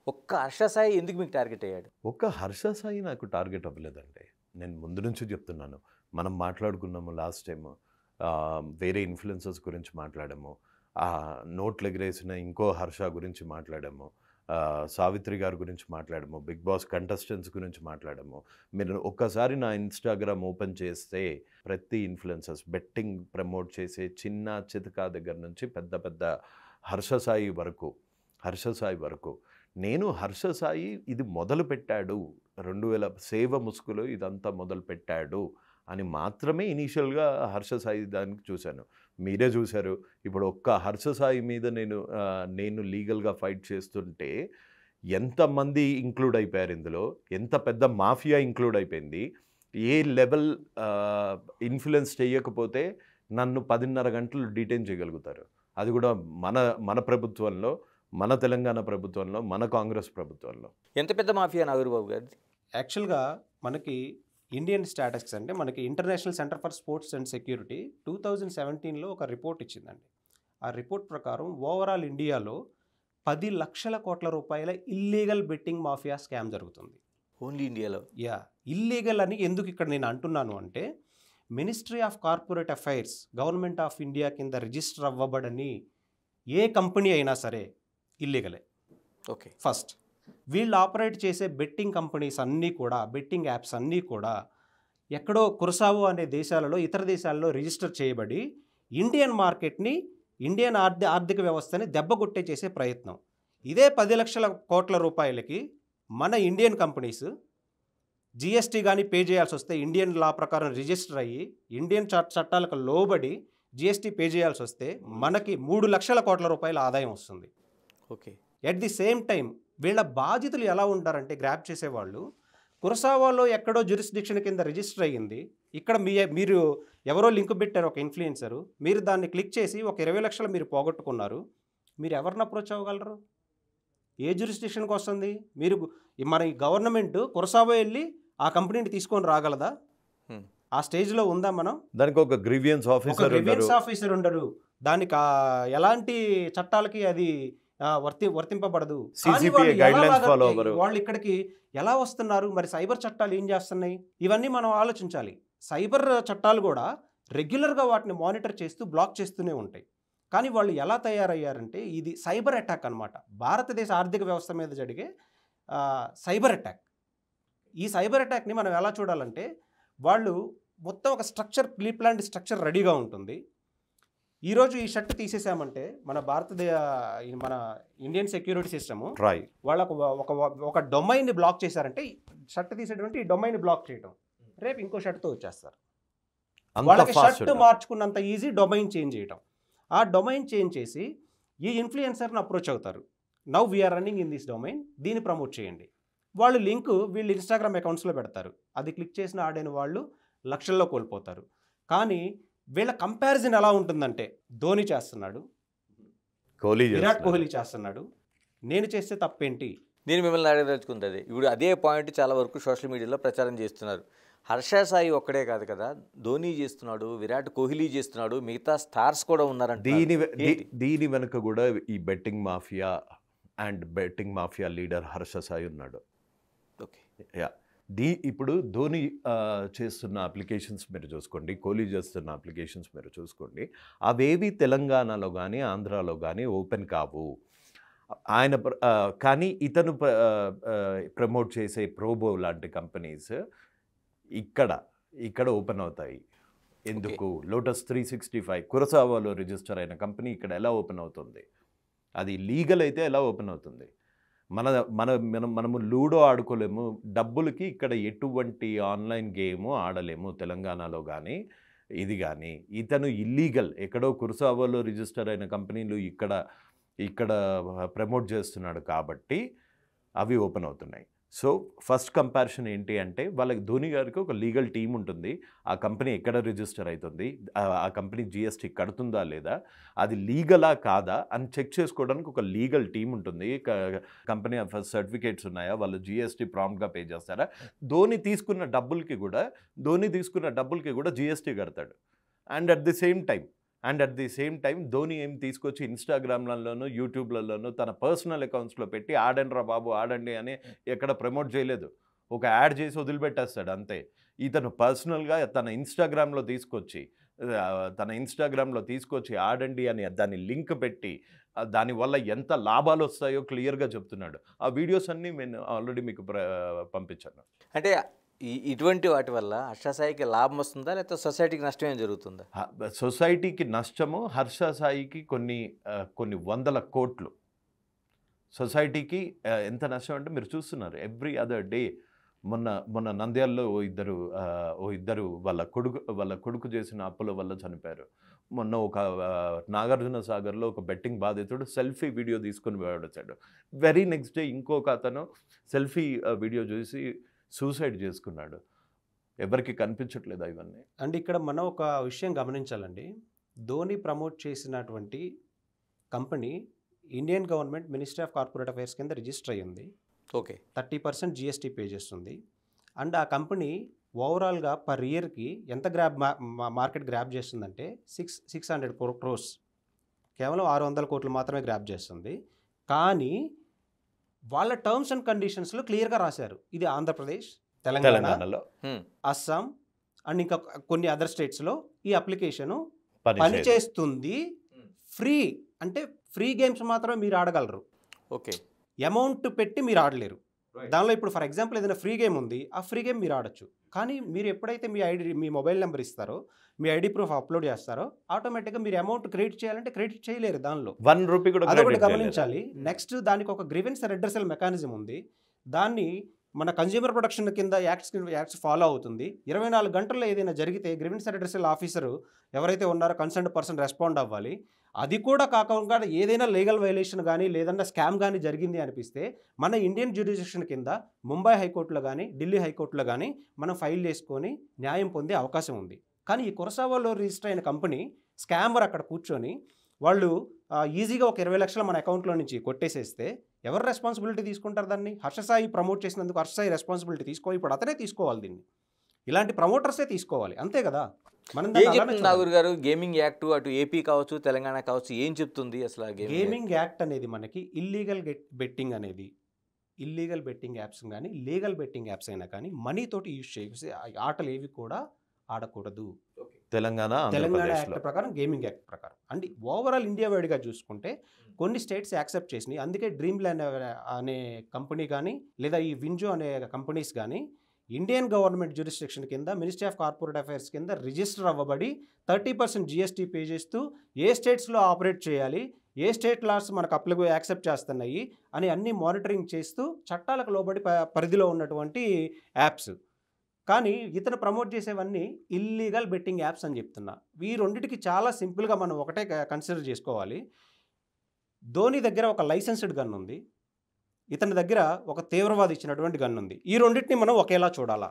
ఒక్క హర్ష సాయి ఎందుకు మీకు టార్గెట్ అయ్యాడు? ఒక్క హర్ష సాయి నాకు టార్గెట్ అవ్వలేదండి. నేను ముందు నుంచి చెప్తున్నాను. మనం మాట్లాడుకున్నాము లాస్ట్ టైము, వేరే ఇన్ఫ్లుయెన్సర్స్ గురించి మాట్లాడాము, నోట్లు ఎగిరేసిన ఇంకో హర్ష గురించి మాట్లాడాము, సావిత్రి గారి గురించి మాట్లాడాము, బిగ్ బాస్ కంటెస్టెంట్స్ గురించి మాట్లాడాము. మీరు ఒక్కసారి నా ఇన్స్టాగ్రామ్ ఓపెన్ చేస్తే ప్రతి ఇన్ఫ్లుయెన్సర్స్ బెట్టింగ్ ప్రమోట్ చేసే చిన్న చితకా దగ్గర నుంచి పెద్ద పెద్ద హర్ష సాయి వరకు నేను హర్ష సాయి ఇది మొదలుపెట్టాడు, 2000 సేవ ముసుగులో ఇదంతా మొదలుపెట్టాడు అని మాత్రమే ఇనీషియల్గా హర్ష సాయి దానికి చూశాను. మీరే చూశారు. ఇప్పుడు ఒక్క హర్ష సాయి మీద నేను లీగల్గా ఫైట్ చేస్తుంటే ఎంతమంది ఇంక్లూడ్ అయిపోయారు ఇందులో, ఎంత పెద్ద మాఫియా ఇంక్లూడ్ అయిపోయింది. ఏ లెవెల్ ఇన్ఫ్లుయెన్స్ చేయకపోతే నన్ను 10:30 గంటలు డిటైన్ చేయగలుగుతారు. అది కూడా మన ప్రభుత్వంలో, మన తెలంగాణ ప్రభుత్వంలో, మన కాంగ్రెస్ ప్రభుత్వంలో. ఎంత పెద్ద మాఫియా నాగూరుబాబు గారిది? యాక్చువల్గా మనకి ఇండియన్ స్టాటిస్టిక్స్ అంటే మనకి international centre for sports and security 2017లో ఒక రిపోర్ట్ ఇచ్చిందండి. ఆ రిపోర్ట్ ప్రకారం ఓవరాల్ ఇండియాలో 10 లక్షల కోట్ల రూపాయల ఇల్లీగల్ బెట్టింగ్ మాఫియా స్కామ్ జరుగుతుంది. ఓన్లీ ఇండియాలో? ఇల్లీగల్ అని ఎందుకు ఇక్కడ నేను అంటున్నాను అంటే, ministry of corporate affairs, government of India కింద రిజిస్టర్ అవ్వబడని ఏ కంపెనీ అయినా సరే ఇల్లీగలే. ఓకే. ఫస్ట్ వీళ్ళు ఆపరేట్ చేసే బెట్టింగ్ కంపెనీస్ అన్నీ కూడా, బెట్టింగ్ యాప్స్ అన్నీ కూడా ఎక్కడో కురసావో అనే దేశాలలో, ఇతర దేశాల్లో రిజిస్టర్ చేయబడి ఇండియన్ మార్కెట్ని, ఇండియన్ ఆర్థిక వ్యవస్థని దెబ్బకొట్టే చేసే ప్రయత్నం. ఇదే 10 లక్షల కోట్ల రూపాయలకి మన ఇండియన్ కంపెనీస్ జిఎస్టీ కానీ పే చేయాల్సి వస్తే, ఇండియన్ లా ప్రకారం రిజిస్టర్ అయ్యి ఇండియన్ చట్టాలకు లోబడి జిఎస్టీ పే చేయాల్సి వస్తే మనకి 3 లక్షల కోట్ల రూపాయల ఆదాయం వస్తుంది. Okay. At the same time వీళ్ళ బాధితులు ఎలా ఉంటారంటే, గ్రాప్ చేసేవాళ్ళు కురసావాలో ఎక్కడో జ్యూరిస్డిక్షన్ కింద రిజిస్టర్ అయ్యింది, ఇక్కడ మీరు ఎవరో లింక్ పెట్టారు, ఒక ఇన్ఫ్లుయెన్సరు, మీరు దాన్ని క్లిక్ చేసి ఒక 20 లక్షలు మీరు పోగొట్టుకున్నారు. మీరు ఎవరిని అప్రోచ్ అవ్వగలరు? ఏ జ్యూరిస్డిక్షన్కి వస్తుంది? మీరు మన గవర్నమెంట్ కురసావో వెళ్ళి ఆ కంపెనీని తీసుకొని రాగలదా? ఆ స్టేజ్లో ఉందా మనం? దానికి ఒక గ్రీవియన్స్ ఆఫీసర్ ఉండరు, దానికి ఎలాంటి చట్టాలకి అది వర్తింపబడదు. వాళ్ళు ఇక్కడికి ఎలా వస్తున్నారు? మరి సైబర్ చట్టాలు ఏం చేస్తున్నాయి? ఇవన్నీ మనం ఆలోచించాలి. సైబర్ చట్టాలు కూడా రెగ్యులర్గా వాటిని మానిటర్ చేస్తూ బ్లాక్ చేస్తూనే ఉంటాయి. కానీ వాళ్ళు ఎలా తయారయ్యారంటే, ఇది సైబర్ అటాక్ అన్నమాట. భారతదేశ ఆర్థిక వ్యవస్థ మీద జరిగే సైబర్ అటాక్. ఈ సైబర్ అటాక్ని మనం ఎలా చూడాలంటే, వాళ్ళు మొత్తం ఒక స్ట్రక్చర్, ప్లాన్డ్ స్ట్రక్చర్ రెడీగా ఉంటుంది. ఈరోజు ఈ షర్ట్ తీసేసామంటే మన ఇండియన్ సెక్యూరిటీ సిస్టము వాళ్ళకు ఒక డొమైన్ని బ్లాక్ చేశారంటే, షర్ట్ తీసేటువంటి ఈ డొమైన్ని బ్లాక్ చేయడం, రేపు ఇంకో షర్ట్తో వచ్చేస్తారు. వాళ్ళకి షర్ట్ మార్చుకున్నంత ఈజీ డొమైన్ చేంజ్ చేయడం. ఆ డొమైన్ చేంజ్ చేసి ఈ ఇన్ఫ్లుయెన్సర్ని అప్రోచ్ అవుతారు. Now we are running in this domain, దీన్ని ప్రమోట్ చేయండి. వాళ్ళు లింక్ వీళ్ళు ఇన్స్టాగ్రామ్ అకౌంట్స్లో పెడతారు. అది క్లిక్ చేసిన ఆడైన వాళ్ళు లక్షల్లో కోల్పోతారు. కానీ వీళ్ళ కంపారిజన్ ఎలా ఉంటుందంటే, ధోని చేస్తున్నాడు, విరాట్ కోహ్లీ చేస్తున్నాడు, నేను చేస్తే తప్పేంటి? నేను మిమ్మల్ని అడగదలుచుకుంటుంది ఇప్పుడు అదే పాయింట్ చాలా వరకు సోషల్ మీడియాలో ప్రచారం చేస్తున్నారు. హర్ష సాయి ఒక్కడే కాదు కదా, ధోని చేస్తున్నాడు, విరాట్ కోహ్లీ చేస్తున్నాడు, మిగతా స్టార్స్ కూడా ఉన్నారంట. దీని వెనుక కూడా ఈ betting mafia leader Harsha Sai ఉన్నాడు. ఓకే. యా, ఇప్పుడు ధోని చేస్తున్న అప్లికేషన్స్ మీరు చూసుకోండి, కోహ్లీ చేస్తున్న అప్లికేషన్స్ మీరు చూసుకోండి, అవేవి తెలంగాణలో కానీ ఆంధ్రాలో కానీ ఓపెన్ కావు. ఆయన కానీ ఇతను ప్రమోట్ చేసే ప్రోబో లాంటి కంపెనీస్ ఇక్కడ ఓపెన్ అవుతాయి. ఎందుకు? లోటస్ 365 కురసావాలో రిజిస్టర్ అయిన కంపెనీ ఇక్కడ ఎలా ఓపెన్ అవుతుంది? అది లీగల్ అయితే ఎలా ఓపెన్ అవుతుంది? మనము లూడో ఆడుకోలేము, డబ్బులకి ఇక్కడ ఎటువంటి ఆన్లైన్ గేము ఆడలేము తెలంగాణలో కానీ ఇది కానీ. ఇతను ఇల్లీగల్, ఎక్కడో కురసావాలో రిజిస్టర్ అయిన కంపెనీలు ఇక్కడ ప్రమోట్ చేస్తున్నాడు కాబట్టి అవి ఓపెన్ అవుతున్నాయి. సో ఫస్ట్ కంపారిజన్ ఏంటి అంటే, వాళ్ళకి ధోని గారికి ఒక లీగల్ టీం ఉంటుంది, ఆ కంపెనీ ఎక్కడ రిజిస్టర్ అవుతుంది, ఆ కంపెనీ జిఎస్టీ కడుతుందా లేదా, అది లీగలా కాదా అని చెక్ చేసుకోవడానికి ఒక లీగల్ టీం ఉంటుంది. కంపెనీ ఫస్ట్ సర్టిఫికేట్స్ ఉన్నాయా, వాళ్ళు జిఎస్టీ ప్రాంప్ట్గా పే చేస్తారా, ధోని తీసుకున్న డబ్బులకి కూడా జిఎస్టీ కడతాడు. And at the same time Dhoni ఏం తీసుకొచ్చి ఇన్స్టాగ్రామ్లలోనూ యూట్యూబ్లలోనూ తన పర్సనల్ అకౌంట్స్లో పెట్టి ఆడండి రా బాబు ఆడండి అని ఎక్కడ ప్రమోట్ చేయలేదు. ఒక యాడ్ చేసి వదిలిపెట్టేస్తాడు అంతే. ఇతను పర్సనల్గా తన ఇన్స్టాగ్రామ్లో తీసుకొచ్చి ఆడండి అని దాన్ని లింక్ పెట్టి దానివల్ల ఎంత లాభాలు వస్తాయో క్లియర్గా చెప్తున్నాడు. ఆ వీడియోస్ అన్నీ నేను ఆల్రెడీ మీకు పంపించాను. అంటే ఇటువంటి వాటి వల్ల హర్ష సాయికి లాభం వస్తుందా, లేకపోతే సొసైటీకి నష్టం ఏం జరుగుతుందా? సొసైటీకి నష్టము, హర్ష సాయికి కొన్ని వందల కోట్లు. సొసైటీకి ఎంత నష్టం అంటే మీరు చూస్తున్నారు ఎవ్రీ అదర్ డే. మొన్న నంద్యాలలో ఓ ఇద్దరు వాళ్ళ కొడుకు చేసిన అప్పుల వల్ల చనిపోయారు. మొన్న ఒక నాగార్జున సాగర్లో ఒక బెట్టింగ్ బాధితుడు సెల్ఫీ వీడియో తీసుకొని వచ్చాడు. వెరీ నెక్స్ట్ డే ఇంకొక అతను సెల్ఫీ వీడియో చూసి సూసైడ్ చేసుకున్నాడు. ఎవరికి కనిపించట్లేదు ఇవన్నీ. అండ్ ఇక్కడ మనం ఒక విషయం గమనించాలండి. ధోని ప్రమోట్ చేసినటువంటి company Indian government ministry of corporate affairs కింద రిజిస్టర్ అయ్యింది. ఓకే. 30% జిఎస్టీ పే చేస్తుంది. అండ్ ఆ కంపెనీ ఓవరాల్గా పర్ ఇయర్కి ఎంత మార్కెట్ గ్రాప్ చేస్తుందంటే 600 crores, కేవలం 600 కోట్లు మాత్రమే గ్రాప్ చేస్తుంది. కానీ వాళ్ళ టర్మ్స్ అండ్ కండిషన్స్లో క్లియర్గా రాశారు, ఇది ఆంధ్రప్రదేశ్, తెలంగాణలో, అస్సాం అండ్ ఇంకా కొన్ని అదర్ స్టేట్స్లో ఈ అప్లికేషను పనిచేస్తుంది. ఫ్రీ అంటే ఫ్రీ గేమ్స్ మాత్రమే మీరు ఆడగలరు. ఓకే. అమౌంట్ పెట్టి మీరు ఆడలేరు. దానిలో ఇప్పుడు ఫర్ ఎగ్జాంపుల్ ఏదైనా ఫ్రీ గేమ్ ఉంది, ఆ ఫ్రీ గేమ్ మీరు ఆడొచ్చు. కానీ మీరు ఎప్పుడైతే మీ మొబైల్ నెంబర్ ఇస్తారో, మీ ఐడి ప్రూఫ్ అప్లోడ్ చేస్తారో, ఆటోమేటిక్గా మీరు అమౌంట్ క్రియేట్ చేయాలంటే క్రెడిట్ చేయలేరు దానిలో. ₹1 కూడా అదొకటి credit చేయలేరా? గమనించాలి. నెక్స్ట్ దానికి ఒక గ్రీవెన్స్ రెడ్రెసల్ మెకానిజం ఉంది. దాన్ని మన కన్జ్యూమర్ ప్రొటెక్షన్ కింద యాక్ట్స్ ఫాలో అవుతుంది. 24 గంటల్లో ఏదైనా జరిగితే గ్రీవెన్స్ రెడ్రెసల్ ఆఫీసరు ఎవరైతే ఉన్నారో కన్సర్న్డ్ పర్సన్ రెస్పాండ్ అవ్వాలి. అది కూడా కాకుండా ఏదైనా లీగల్ వైలేషన్ కానీ లేదన్నా స్కామ్ కానీ జరిగింది అనిపిస్తే మన ఇండియన్ జ్యూరిడిక్షన్ కింద ముంబై హైకోర్టులో కానీ ఢిల్లీ హైకోర్టులో కానీ మనం ఫైల్ చేసుకొని న్యాయం పొందే అవకాశం ఉంది. కానీ ఈ కురసావాలో రిజిస్టర్ అయిన కంపెనీ స్కామర్ అక్కడ కూర్చొని వాళ్ళు ఈజీగా ఒక 20 లక్షలు మన అకౌంట్లో నుంచి కొట్టేసేస్తే ఎవరు రెస్పాన్సిబిలిటీ తీసుకుంటారు దాన్ని? హర్షసాయి ప్రమోట్ చేసినందుకు హర్షసాయి రెస్పాన్సిబిలిటీ ఇప్పుడు అతనే తీసుకోవాలి దీన్ని. ఇలాంటి ప్రమోటర్సే తీసుకోవాలి, అంతే కదా. మనం ఏం చెప్తుంది నాగూర్ గారు? గేమింగ్ యాక్ట్ అటు ఏపీ కావచ్చు తెలంగాణ కావచ్చు ఏం చెప్తుంది అసలు? గేమింగ్ యాక్ట్ అనేది మనకి ఇల్లీగల్ బెట్టింగ్ అనేది, ఇల్లీగల్ బెట్టింగ్ యాప్స్ కానీ లీగల్ బెట్టింగ్ యాప్స్ అయినా కానీ మనీతోటి యూజ్ చేసి ఆటలు ఏవి కూడా ఆడకూడదు. తెలంగాణ యాక్ట్ ప్రకారం, గేమింగ్ యాక్ట్ ప్రకారం. అంటే ఓవరాల్ ఇండియా వైడ్గా చూసుకుంటే కొన్ని స్టేట్స్ యాక్సెప్ట్ చేసినాయి. అందుకే డ్రీమ్ ల్యాండ్ అనే కంపెనీ కానీ లేదా ఈ వింజో అనే కంపెనీస్ కానీ ఇండియన్ గవర్నమెంట్ జ్యూరిస్డిక్షన్ కింద మినిస్ట్రీ ఆఫ్ కార్పొరేట్ అఫైర్స్ కింద రిజిస్టర్ అవ్వబడి 30% GST పే చేస్తూ ఏ స్టేట్స్లో ఆపరేట్ చేయాలి, ఏ స్టేట్ లాస్ మనకు యాక్సెప్ట్ చేస్తున్నాయి అని అన్ని మానిటరింగ్ చేస్తూ చట్టాలకు లోబడి పరిధిలో ఉన్నటువంటి యాప్స్. కానీ ఇతను ప్రమోట్ చేసేవన్నీ ఇల్లీగల్ బెట్టింగ్ యాప్స్ అని చెప్తున్నా. ఈ రెండింటికి చాలా సింపుల్గా మనం ఒకటే కన్సిడర్ చేసుకోవాలి. ధోని దగ్గర ఒక లైసెన్స్డ్ గన్ ఉంది, ఇతని దగ్గర ఒక తీవ్రవాది ఇచ్చినటువంటి గన్ ఉంది. ఈ రెండింటిని మనం ఒకేలా చూడాలా?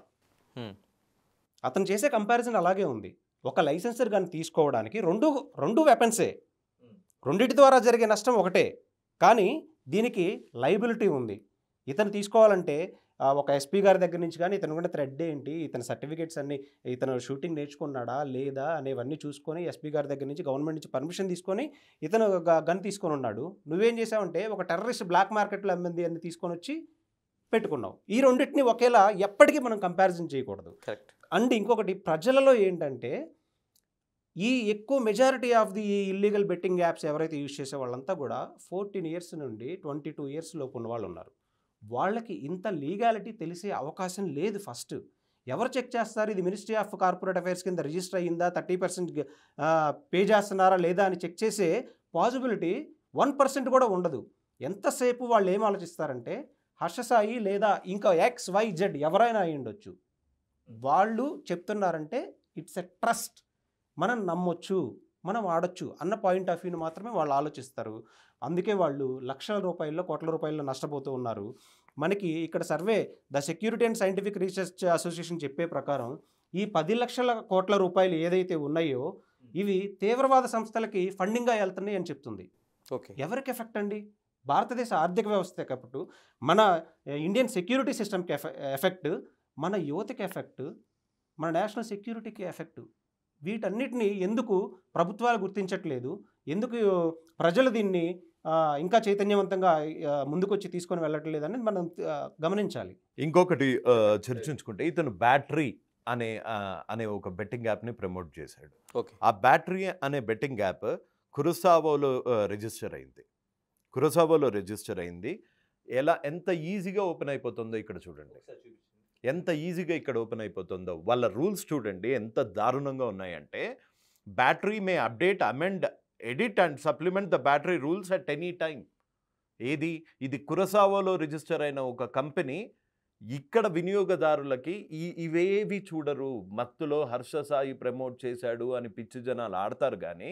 అతను చేసే కంపారిజన్ అలాగే ఉంది. ఒక లైసెన్స్డ్ గన్ తీసుకోవడానికి రెండు వెపన్సే, రెండింటి ద్వారా జరిగే నష్టం ఒకటే. కానీ దీనికి లైబిలిటీ ఉంది. ఇతను తీసుకోవాలంటే ఒక ఎస్పీ గారి దగ్గర నుంచి కానీ ఇతను కూడా థ్రెడ్ ఏంటి, ఇతని సర్టిఫికేట్స్ అన్ని, ఇతను షూటింగ్ నేర్చుకున్నాడా లేదా అనేవన్నీ చూసుకొని ఎస్పీ గారి దగ్గర నుంచి గవర్నమెంట్ నుంచి పర్మిషన్ తీసుకొని ఇతను గన్ తీసుకొని ఉన్నాడు. నువ్వేం చేసావంటే ఒక టెర్రరిస్ట్ బ్లాక్ మార్కెట్లో అమ్మింది అని తీసుకొని వచ్చి పెట్టుకున్నావు. ఈ రెండింటిని ఒకేలా ఎప్పటికీ మనం కంపారిజన్ చేయకూడదు. కరెక్ట్. అండ్ ఇంకొకటి, ప్రజలలో ఏంటంటే ఈ ఎక్కువ majority of the illegal betting apps ఎవరైతే యూజ్ చేసే వాళ్ళంతా కూడా 14 ఇయర్స్ నుండి 22 ఇయర్స్ లోపు ఉన్న వాళ్ళు ఉన్నారు. వాళ్ళకి ఇంత లీగాలిటీ తెలిసే అవకాశం లేదు. ఫస్ట్ ఎవరు చెక్ చేస్తారు ఇది మినిస్ట్రీ ఆఫ్ కార్పొరేట్ అఫైర్స్ కింద రిజిస్టర్ అయ్యిందా, 30% పే చేస్తున్నారా లేదా అని చెక్ చేసే పాసిబిలిటీ 1% కూడా ఉండదు. ఎంతసేపు వాళ్ళు ఏం ఆలోచిస్తారంటే హర్షసాయి లేదా ఇంకా XYZ ఎవరైనా అయి ఉండొచ్చు, వాళ్ళు చెప్తున్నారంటే ఇట్స్ ఎ ట్రస్ట్, మనం నమ్మొచ్చు, మనం ఆడొచ్చు అన్న పాయింట్ ఆఫ్ వ్యూని మాత్రమే వాళ్ళు ఆలోచిస్తారు. అందుకే వాళ్ళు లక్షల రూపాయల్లో కోట్ల రూపాయల్లో నష్టపోతూ ఉన్నారు. మనకి ఇక్కడ survey the security and scientific research association చెప్పే ప్రకారం ఈ 10 లక్షల కోట్ల రూపాయలు ఏదైతే ఉన్నాయో ఇవి తీవ్రవాద సంస్థలకి ఫండింగ్గా వెళ్తున్నాయి అని చెప్తుంది. ఓకే, ఎవరికి ఎఫెక్ట్ అండి? భారతదేశ ఆర్థిక వ్యవస్థ కాబట్టి మన ఇండియన్ సెక్యూరిటీ సిస్టమ్కి ఎఫెక్ట్, మన యువతకి ఎఫెక్ట్, మన నేషనల్ సెక్యూరిటీకి ఎఫెక్ట్. వీటన్నిటిని ఎందుకు ప్రభుత్వాలు గుర్తించట్లేదు? ఎందుకు ప్రజలు దీన్ని ఇంకా చైతన్యవంతంగా ముందుకొచ్చి తీసుకొని వెళ్ళట్లేదు అనేది మనం గమనించాలి. ఇంకొకటి చర్చించుకుంటే ఇతను బ్యాటరీ అనే ఒక బెట్టింగ్ యాప్ని ప్రమోట్ చేశాడు. ఓకే, ఆ బ్యాటరీ అనే బెట్టింగ్ యాప్ కురసావోలో రిజిస్టర్ అయింది. ఎంత ఈజీగా ఓపెన్ అయిపోతుందో ఇక్కడ చూడండి, ఎంత ఈజీగా ఇక్కడ ఓపెన్ అయిపోతుందో. వాళ్ళ రూల్స్ చూడండి ఎంత దారుణంగా ఉన్నాయంటే battery May update, amend, edit and supplement the battery rules at any time. ఇది కురసావోలో రిజిస్టర్ అయిన ఒక కంపెనీ. ఇక్కడ వినియోగదారులకి ఇవేవి చూడరు. మత్తులో హర్షసాయి ప్రమోట్ చేశాడు అని పిచ్చి జనాలు ఆడతారు, కానీ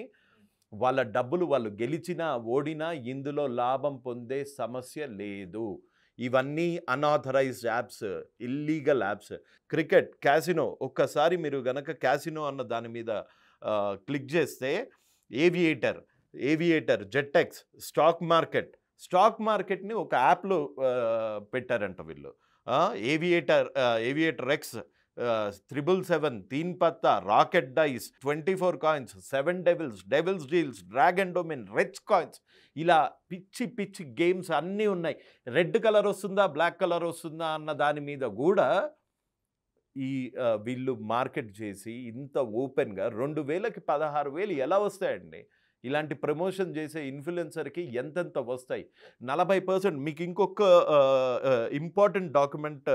వాళ్ళ డబ్బులు వాళ్ళు గెలిచినా ఓడినా ఇందులో లాభం పొందే సమస్య లేదు. ఇవన్నీ unauthorized apps, illegal apps. Cricket, casino, ఒక్కసారి మీరు గనక క్యాసినో అన్న దాని మీద క్లిక్ చేస్తే ఏవియేటర్, జెట్టెక్స్, స్టాక్ మార్కెట్ని ఒక యాప్లో పెట్టారంట వీళ్ళు. Aviator X, 777, Teen Patta, rocket dice, 24 coins, 7 devils deals, dragon domain, rich coins, ఇలా పిచ్చి గేమ్స్ అన్నీ ఉన్నాయి. రెడ్ కలర్ వస్తుందా బ్లాక్ కలర్ వస్తుందా అన్న దాని మీద కూడా వీళ్ళు మార్కెట్ చేసి ఇంత ఓపెన్గా 2000కి 16,000 ఎలా వస్తాయండి? ఇలాంటి ప్రమోషన్ చేసే ఇన్ఫ్లుయెన్సర్కి ఎంతెంత వస్తాయి. 40% మీకు ఇంకొక ఇంపార్టెంట్ డాక్యుమెంట్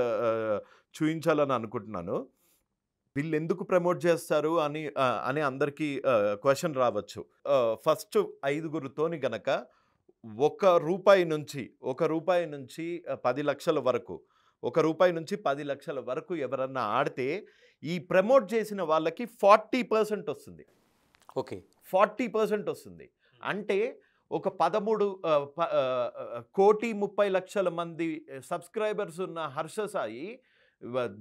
చూపించాలని అనుకుంటున్నాను. వీళ్ళు ఎందుకు ప్రమోట్ చేస్తారు అని అందరికీ క్వశ్చన్ రావచ్చు. ఫస్ట్ 5గురితోని గనక ₹1 నుంచి 10 లక్షల వరకు, ₹1 నుంచి 10 లక్షల వరకు ఎవరన్నా ఆడితే ఈ ప్రమోట్ చేసిన వాళ్ళకి 40% వస్తుంది. ఓకే, 40% వస్తుంది. అంటే ఒక 13,30,00,000 మంది సబ్స్క్రైబర్స్ ఉన్న హర్ష సాయి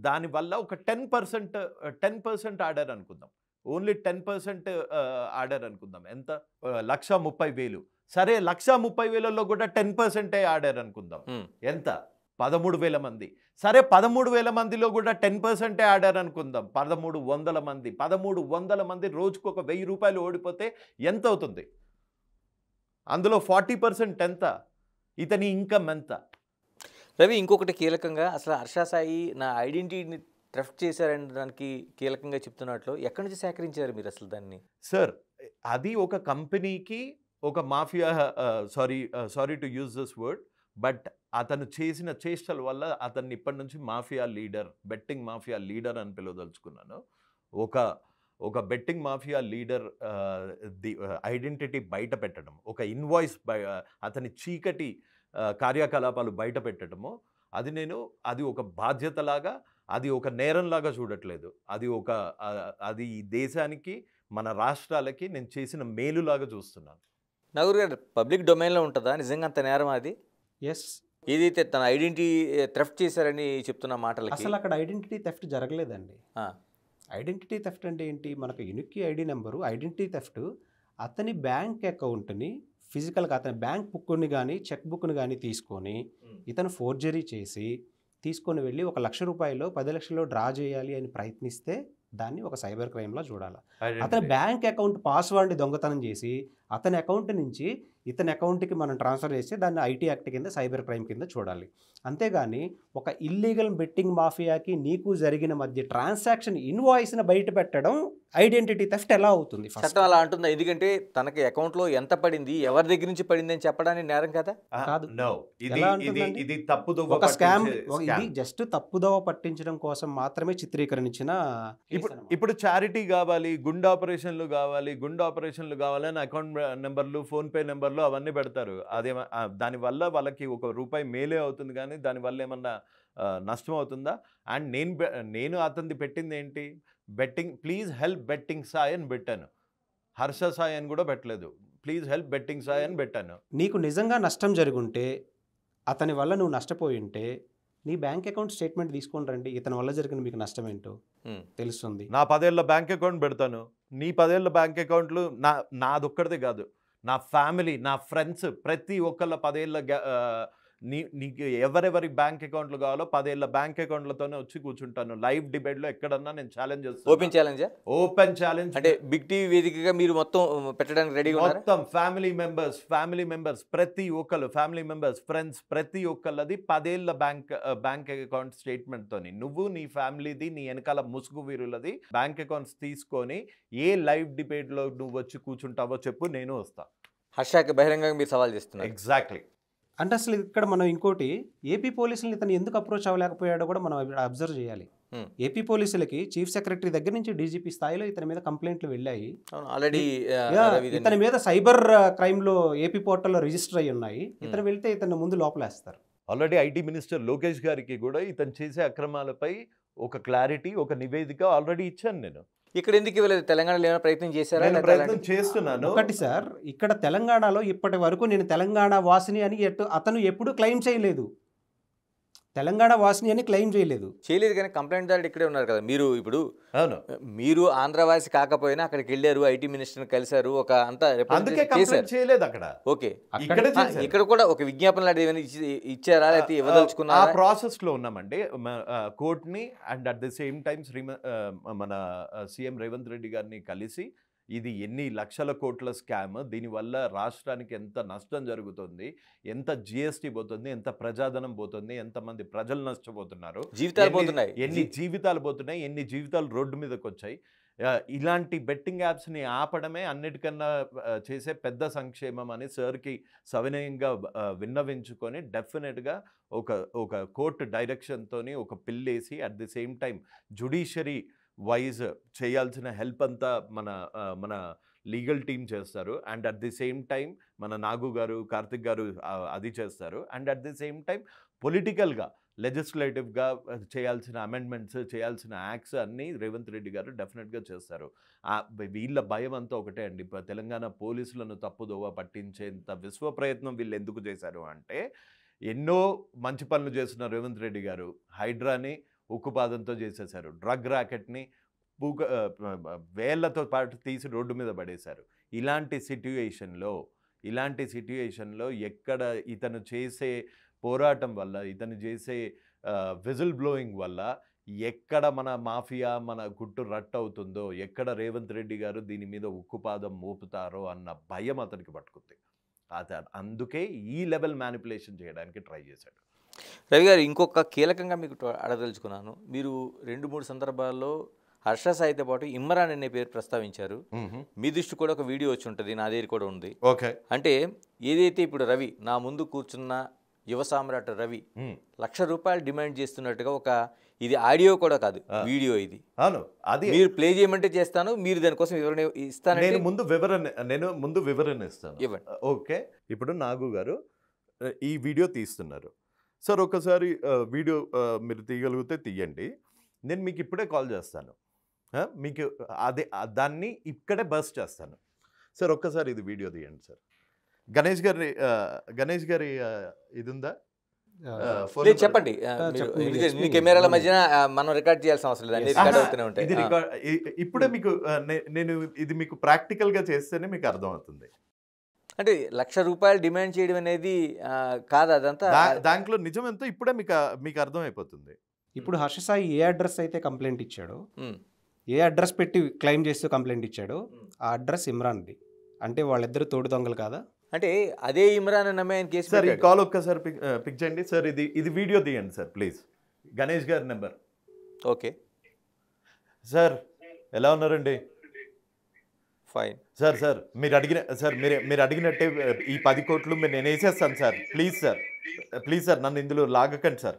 దానివల్ల ఒక 10% ఆడారు అనుకుందాం. ఓన్లీ 10% ఆడారు అనుకుందాం. ఎంత? 1,30,000. సరే, 1,30,000లో కూడా 10% ఆడారు అనుకుందాం. ఎంత? 13,000 మంది. సరే, 13,000 మందిలో కూడా 10% ఆడారు అనుకుందాం. 1,300 మంది. 1,300 మంది రోజుకు ఒక ₹1,000 ఓడిపోతే ఎంత అవుతుంది? అందులో 40% ఎంత? ఇతని ఇన్కమ్ ఎంత? రవి, ఇంకొకటి కీలకంగా అసలు హర్ష సాయి నా ఐడెంటిటీని థెఫ్ట్ చేశారని దానికి కీలకంగా చెప్తున్నట్లు ఎక్కడి నుంచి సేకరించారు మీరు అసలు దాన్ని? సార్, అది ఒక కంపెనీకి ఒక mafia, sorry to use this word, but అతను చేసిన చేష్టల వల్ల అతన్ని ఇప్పటి నుంచి mafia leader, betting mafia leader అని పిలవదలుచుకున్నాను. ఒక బెట్టింగ్ మాఫియా లీడర్ ఐడెంటిటీ బయట పెట్టడం, ఒక ఇన్వాయిస్ అతని చీకటి కార్యకలాపాలు బయట పెట్టడము, అది ఒక బాధ్యతలాగా, అది ఒక నేరంలాగా చూడట్లేదు. అది ఈ దేశానికి, మన రాష్ట్రాలకి నేను చేసిన మేలులాగా చూస్తున్నాను. నగరు గారు, పబ్లిక్ డొమైన్లో ఉంటుందా నిజంగా అంత నేరం అది? ఎస్. ఏదైతే తన ఐడెంటిటీ థెఫ్ట్ చేశారని చెప్తున్న మాటలకి అసలు అక్కడ ఐడెంటిటీ థెఫ్ట్ జరగలేదండి. ఐడెంటిటీ థెఫ్ట్ అంటే ఏంటి? మనకు unique ID number. Identity theft అతని బ్యాంక్ అకౌంట్ని ఫిజికల్గా, అతని బ్యాంక్ బుక్ని కానీ చెక్ బుక్ని కానీ తీసుకొని ఇతను ఫోర్జరీ చేసి తీసుకొని వెళ్ళి ₹1,00,000 10 లక్షల్లో డ్రా చేయాలి అని ప్రయత్నిస్తే దాన్ని ఒక సైబర్ క్రైమ్లా చూడాలి. అతని బ్యాంక్ అకౌంట్ పాస్వర్డ్ని దొంగతనం చేసి అతని అకౌంట్ నుంచి ఇతని అకౌంట్కి మనం ట్రాన్స్ఫర్ చేస్తే దాన్ని ఐటీ యాక్ట్ కింద, సైబర్ క్రైమ్ కింద చూడాలి. అంతేగాని ఒక ఇల్లీగల్ బెట్టింగ్ మాఫియాకి నీకు జరిగిన మధ్య ట్రాన్సాక్షన్ ఇన్వాయిస్ని బయట పెట్టడం ఐడెంటిటీ థెఫ్ట్ ఎలా అవుతుంది? చట్టం అలా అంటుందా? ఎందుకంటే తనకి అకౌంట్లో ఎంత పడింది, ఎవరి దగ్గర నుంచి పడింది అని చెప్పడానికి నేరం కదా? కాదు. ఇది తప్పుదోవ, ఒక స్కామ్. ఇది జస్ట్ తప్పుదోవ పట్టించడం కోసం మాత్రమే చిత్రీకరించిన. ఇప్పుడు చారిటీ కావాలి, గుండె ఆపరేషన్లు కావాలని అకౌంట్ నెంబర్లు, ఫోన్పే నెంబర్లు అవన్నీ పెడతారు. దానివల్ల వాళ్ళకి ₹1 మేలే అవుతుంది, కానీ దానివల్ల ఏమన్నా నష్టం అవుతుందా? అండ్ నేను అతనిది పెట్టింది ఏంటి? Betting, please help betting Sai అని పెట్టాను. హర్ష సాయి అని కూడా పెట్టలేదు. ప్లీజ్ హెల్ప్ బెట్టింగ్ సాయి అని పెట్టాను. నీకు నిజంగా నష్టం జరుగుంటే, అతని వల్ల నువ్వు నష్టపోయి ఉంటే నీ బ్యాంక్ అకౌంట్ స్టేట్మెంట్ తీసుకొని రండి. ఇతని వల్ల జరిగిన మీకు నష్టం ఏంటో తెలుస్తుంది. నా 10 ఏళ్ళ బ్యాంక్ అకౌంట్ పెడతాను. నీ 10 ఏళ్ళ బ్యాంక్ అకౌంట్లు నాదొక్కడిదే కాదు, నా ఫ్యామిలీ, నా ఫ్రెండ్స్, ప్రతి ఒక్కళ్ళ 10 ఏళ్ళ నీకు ఎవరెవరి బ్యాంక్ అకౌంట్లు కావాలో 10 ఏళ్ళ బ్యాంక్ అకౌంట్లతోనే వచ్చి కూర్చుంటాను. లైవ్ డిబేట్లో ఎక్కడన్నా నేను ఛాలెంజ్ చేస్తాను. Open challenge. అంటే బిగ్ టీవీ వేదికగా మీరు మొత్తం పెట్టడానికి రెడీగా ఉన్నారు? మొత్తం ఫ్యామిలీ మెంబర్స్ ప్రతి ఒక్కళ్ళు, ఫ్యామిలీ మెంబర్స్, ఫ్రెండ్స్ ప్రతి ఒక్కళ్ళది 10 ఏళ్ళ బ్యాంక్ అకౌంట్ స్టేట్మెంట్ తోని, నువ్వు నీ ఫ్యామిలీది, నీ వెనకాల ముసుగు వీరులది బ్యాంక్ అకౌంట్స్ తీసుకొని ఏ లైవ్ డిబేట్ లో నువ్వు వచ్చి కూర్చుంటావో చెప్పు, నేను వస్తా. హర్షకి బహిరంగంగా మీరు సవాల్ చేస్తున్నారు. ఎగ్జాక్ట్లీ. అంటే అసలు ఇక్కడ మనం ఇంకోటి, ఏపీ పోలీసులను ఇతను ఎందుకు అప్రోచ్ అవ్వలేకపోయాడో కూడా మనం అబ్జర్వ్ చేయాలి. ఏపీ పోలీసులకి చీఫ్ సెక్రటరీ దగ్గర నుంచి డీజీపీ స్థాయిలో ఇతని మీద కంప్లైంట్లు వెళ్ళాయి. ఆల్రెడీ ఇతని మీద సైబర్ క్రైమ్ లో ఏపీ పోర్టల్లో రిజిస్టర్ అయ్యి ఉన్నాయి. ఇతను వెళ్తే ఇతను ముందు లోపలేస్తారు. ఆల్రెడీ ఐటీ మినిస్టర్ లోకేష్ గారికి కూడా ఇతను చేసే అక్రమాలపై ఒక క్లారిటీ, ఒక నివేదిక ఆల్రెడీ ఇచ్చాను నేను. ఇక్కడ ఎందుకు ఇవ్వలేదు? తెలంగాణలో ఏమైనా ప్రయత్నం చేశారా? ప్రయత్నం చేస్తున్నాను. ఒకటి సార్, ఇక్కడ తెలంగాణలో ఇప్పటి వరకు నేను తెలంగాణ వాసిని అని అతను ఎప్పుడు క్లెయిమ్ చేయలేదు. తెలంగాణ వాసిని అని క్లెయిమ్ చేయలేదు. కానీ కంప్లైంట్ దారుడు ఇక్కడే ఉన్నారు కదా. మీరు ఆంధ్రవాసి కాకపోయినా అక్కడికి వెళ్ళారు, ఐటీ మినిస్టర్ని కలిశారు, ఒక అంతా చేయలేదు అక్కడ. ఓకే, ఇక్కడ కూడా ఒక విజ్ఞాపన లాంటిది ఏమైనా ఇచ్చారా, లేకపోతే ఇవ్వదలుచుకున్నారా? ఆ ప్రాసెస్ లో ఉన్నామండి. కోర్టుని and at the same time మన సీఎం రేవంత్ రెడ్డి గారిని కలిసి, ఇది ఎన్ని లక్షల కోట్ల స్కామ్, దీనివల్ల రాష్ట్రానికి ఎంత నష్టం జరుగుతుంది, ఎంత జిఎస్టీ పోతుంది, ఎంత ప్రజాధనం పోతుంది, ఎంతమంది ప్రజలు నష్టపోతున్నారు, జీవితాలు పోతున్నాయి, ఎన్ని జీవితాలు పోతున్నాయి, ఎన్ని జీవితాలు రోడ్డు మీదకి వచ్చాయి, ఇలాంటి బెట్టింగ్ యాప్స్ని ఆపడమే అన్నిటికన్నా చేసే పెద్ద సంక్షేమం అని సార్కి సవినయంగా విన్నవించుకొని డెఫినెట్గా ఒక కోర్టు డైరెక్షన్తోని ఒక పిల్లేసి at the same time judiciary wise చేయాల్సిన హెల్ప్ అంతా మన లీగల్ టీమ్ చేస్తారు. And at the same time మన నాగు గారు, కార్తిక్ గారు అది చేస్తారు. And at the same time పొలిటికల్గా లెజిస్లేటివ్గా చేయాల్సిన అమెండ్మెంట్స్, చేయాల్సిన యాక్ట్స్ అన్నీ రేవంత్ రెడ్డి గారు డెఫినెట్గా చేస్తారు. వీళ్ళ భయం అంతా ఒకటే అండి. తెలంగాణ పోలీసులను తప్పుదోవ పట్టించేంత విశ్వ ప్రయత్నం వీళ్ళు ఎందుకు చేశారు అంటే, ఎన్నో మంచి పనులు చేస్తున్న రేవంత్ రెడ్డి గారు హైడ్రాని ఉక్కుపాదంతో చేసేశారు. డ్రగ్ ర్యాకెట్ని వేళ్లతో పాటు తీసి రోడ్డు మీద పడేశారు. ఇలాంటి సిట్యుయేషన్లో ఎక్కడ ఇతను చేసే పోరాటం వల్ల, ఇతను చేసే విజిల్ బ్లోయింగ్ వల్ల ఎక్కడ మన మాఫియా మన గుట్టు రట్ అవుతుందో, ఎక్కడ రేవంత్ రెడ్డి గారు దీని మీద ఉక్కుపాదం మోపుతారో అన్న భయం అతనికి పట్టుకుంది. అందుకే ఈ లెవెల్ మ్యానిపులేషన్ చేయడానికి ట్రై చేశాడు. రవి గారు, ఇంకొక కీలకంగా మీకు అడగదలుచుకున్నాను. మీరు 2-3 సందర్భాల్లో హర్ష సాయితో పాటు ఇమ్రాన్ అనే పేరు ప్రస్తావించారు. మీ దృష్టి కూడా ఒక వీడియో వచ్చి ఉంటుంది, నా దగ్గర కూడా ఉంది. ఓకే, అంటే ఏదైతే ఇప్పుడు రవి నా ముందు కూర్చున్న యువ సామ్రాట్ రవి ₹1,00,000 డిమాండ్ చేస్తున్నట్టుగా ఇది ఆడియో కూడా కాదు, వీడియో ఇది. అవును, అది మీరు ప్లే చేయమంటే చేస్తాను, మీరు దానికోసం వివరణ ఇస్తాను. నేను ముందు వివరణ ఇస్తాను. ఇవ్వండి. ఓకే, ఇప్పుడు నాగు గారు ఈ వీడియో తీస్తున్నారు. సార్ ఒకసారి వీడియో మీరు తీయగలిగితే తీయండి. నేను మీకు ఇప్పుడే కాల్ చేస్తాను. మీకు దాన్ని ఇక్కడే బస్ చేస్తాను. సార్ ఒక్కసారి ఇది వీడియో తీయండి సార్. గణేష్ గారి ఇది ఉందా? చెప్పండి. కెమెరాల మధ్యన మనం రికార్డ్ చేయాల్సిన అవసరం లేదు, రికార్డ్ అవుతూనే ఉంటాయి. ఇప్పుడే మీకు నేను ఇది మీకు ప్రాక్టికల్గా చేస్తేనే మీకు అర్థమవుతుంది. అంటే ₹1,00,000 డిమాండ్ చేయడం అనేది కాదు, అదంతా దాంట్లో నిజం ఎంతో ఇప్పుడే మీకు అర్థమైపోతుంది. ఇప్పుడు హర్ష సాయి ఏ అడ్రస్ అయితే కంప్లైంట్ ఇచ్చాడో, ఏ అడ్రస్ పెట్టి క్లెయిమ్ చేస్తూ కంప్లైంట్ ఇచ్చాడో ఆ అడ్రస్ ఇమ్రాన్ది. అంటే వాళ్ళిద్దరు తోడు దొంగలు కాదా? అంటే అదే ఇమ్రాన్ నమ్మే ఆయన కేసు. సార్ ఈ కాల్ ఒక్కసారి పిక్ చేయండి సార్. ఇది వీడియో తీయండి సార్ ప్లీజ్. గణేష్ గారి నెంబర్. ఓకే సార్, ఎలా ఉన్నారండి? ఫైన్ సార్ మీరు అడిగినట్టే ఈ 10 కోట్లు నేను వేసేస్తాను సార్. ప్లీజ్ సార్ నన్ను ఇందులో లాగకండి సార్.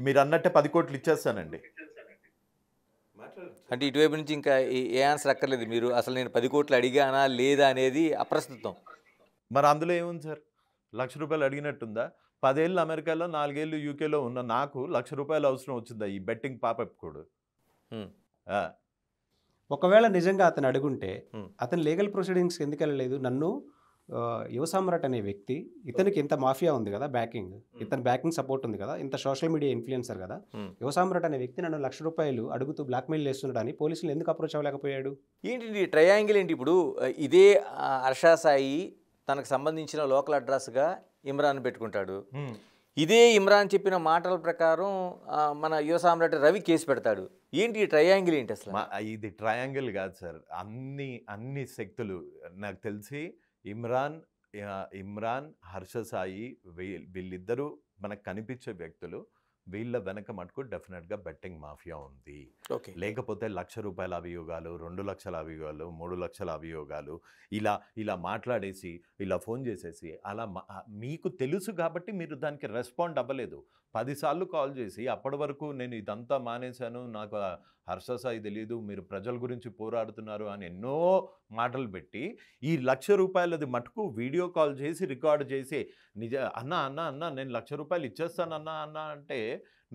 మీరు అన్నట్టే 10 కోట్లు ఇచ్చేస్తానండి. అంటే ఇటువైపు నుంచి ఇంకా ఏ ఆన్సర్ అక్కర్లేదు. మీరు అసలు నేను 10 కోట్లు అడిగానా లేదా అనేది అప్రస్తుతం. మరి అందులో ఏముంది సార్? ₹1,00,000 అడిగినట్టుందా? 10 ఏళ్ళు అమెరికాలో, 4 ఏళ్ళు యూకేలో ఉన్న నాకు ₹1,00,000 అవసరం వచ్చిందా ఈ బెట్టింగ్ పాపప్పుడు? ఒకవేళ నిజంగా అతను అడుగుంటే అతను లీగల్ ప్రొసీడింగ్స్కి ఎందుకు వెళ్ళలేదు? నన్ను యువ సామ్రాట్ అనే వ్యక్తి, ఇతనికి ఇంత మాఫియా ఉంది కదా, ఇతని బ్యాకింగ్ సపోర్ట్ ఉంది కదా, ఇంత సోషల్ మీడియా ఇన్ఫ్లుయెన్సర్ కదా, యువ సామ్రాట్ అనే వ్యక్తి నన్ను ₹1,00,000 అడుగుతూ బ్లాక్మెయిల్ చేస్తున్నాడని పోలీసులు ఎందుకు అప్రోచ్ అవ్వలేకపోయాడు? ఏంటి ట్రయాంగిల్ ఏంటి? ఇప్పుడు ఇదే హర్ష సాయి తనకు సంబంధించిన లోకల్ అడ్రస్గా ఇమ్రాన్ పెట్టుకుంటాడు. ఇదే ఇమ్రాన్ చెప్పిన మాటల ప్రకారం మన యువ సామ్రాట్ రవి కేసు పెడతాడు. ఏంటి ఈ ట్రయాంగిల్ ఏంటి అసలు? ఇది ట్రయాంగిల్ కాదు సార్. అన్ని శక్తులు నాకు తెలిసి ఇమ్రాన్, హర్ష సాయి వీళ్ళిద్దరూ మనకు కనిపించే వ్యక్తులు. వీళ్ళ వెనక మటుకు డెఫినెట్గా బెట్టింగ్ మాఫియా ఉంది. లేకపోతే ₹1,00,000 అభియోగాలు, 2,00,000 అభియోగాలు, 3,00,000 అభియోగాలు ఇలా మాట్లాడేసి, ఇలా ఫోన్ చేసేసి అలా మీకు తెలుసు కాబట్టి మీరు దానికి రెస్పాండ్ అవ్వలేదు. 10 సార్లు కాల్ చేసి అప్పటి వరకు నేను ఇదంతా మానేశాను, నాకు హర్ష సాయి తెలియదు, మీరు ప్రజల గురించి పోరాడుతున్నారు అని ఎన్నో మాటలు పెట్టి ఈ ₹1,00,000 మటుకు వీడియో కాల్ చేసి రికార్డ్ చేసి అన్న నేను ₹1,00,000 ఇచ్చేస్తానన్నా అంటే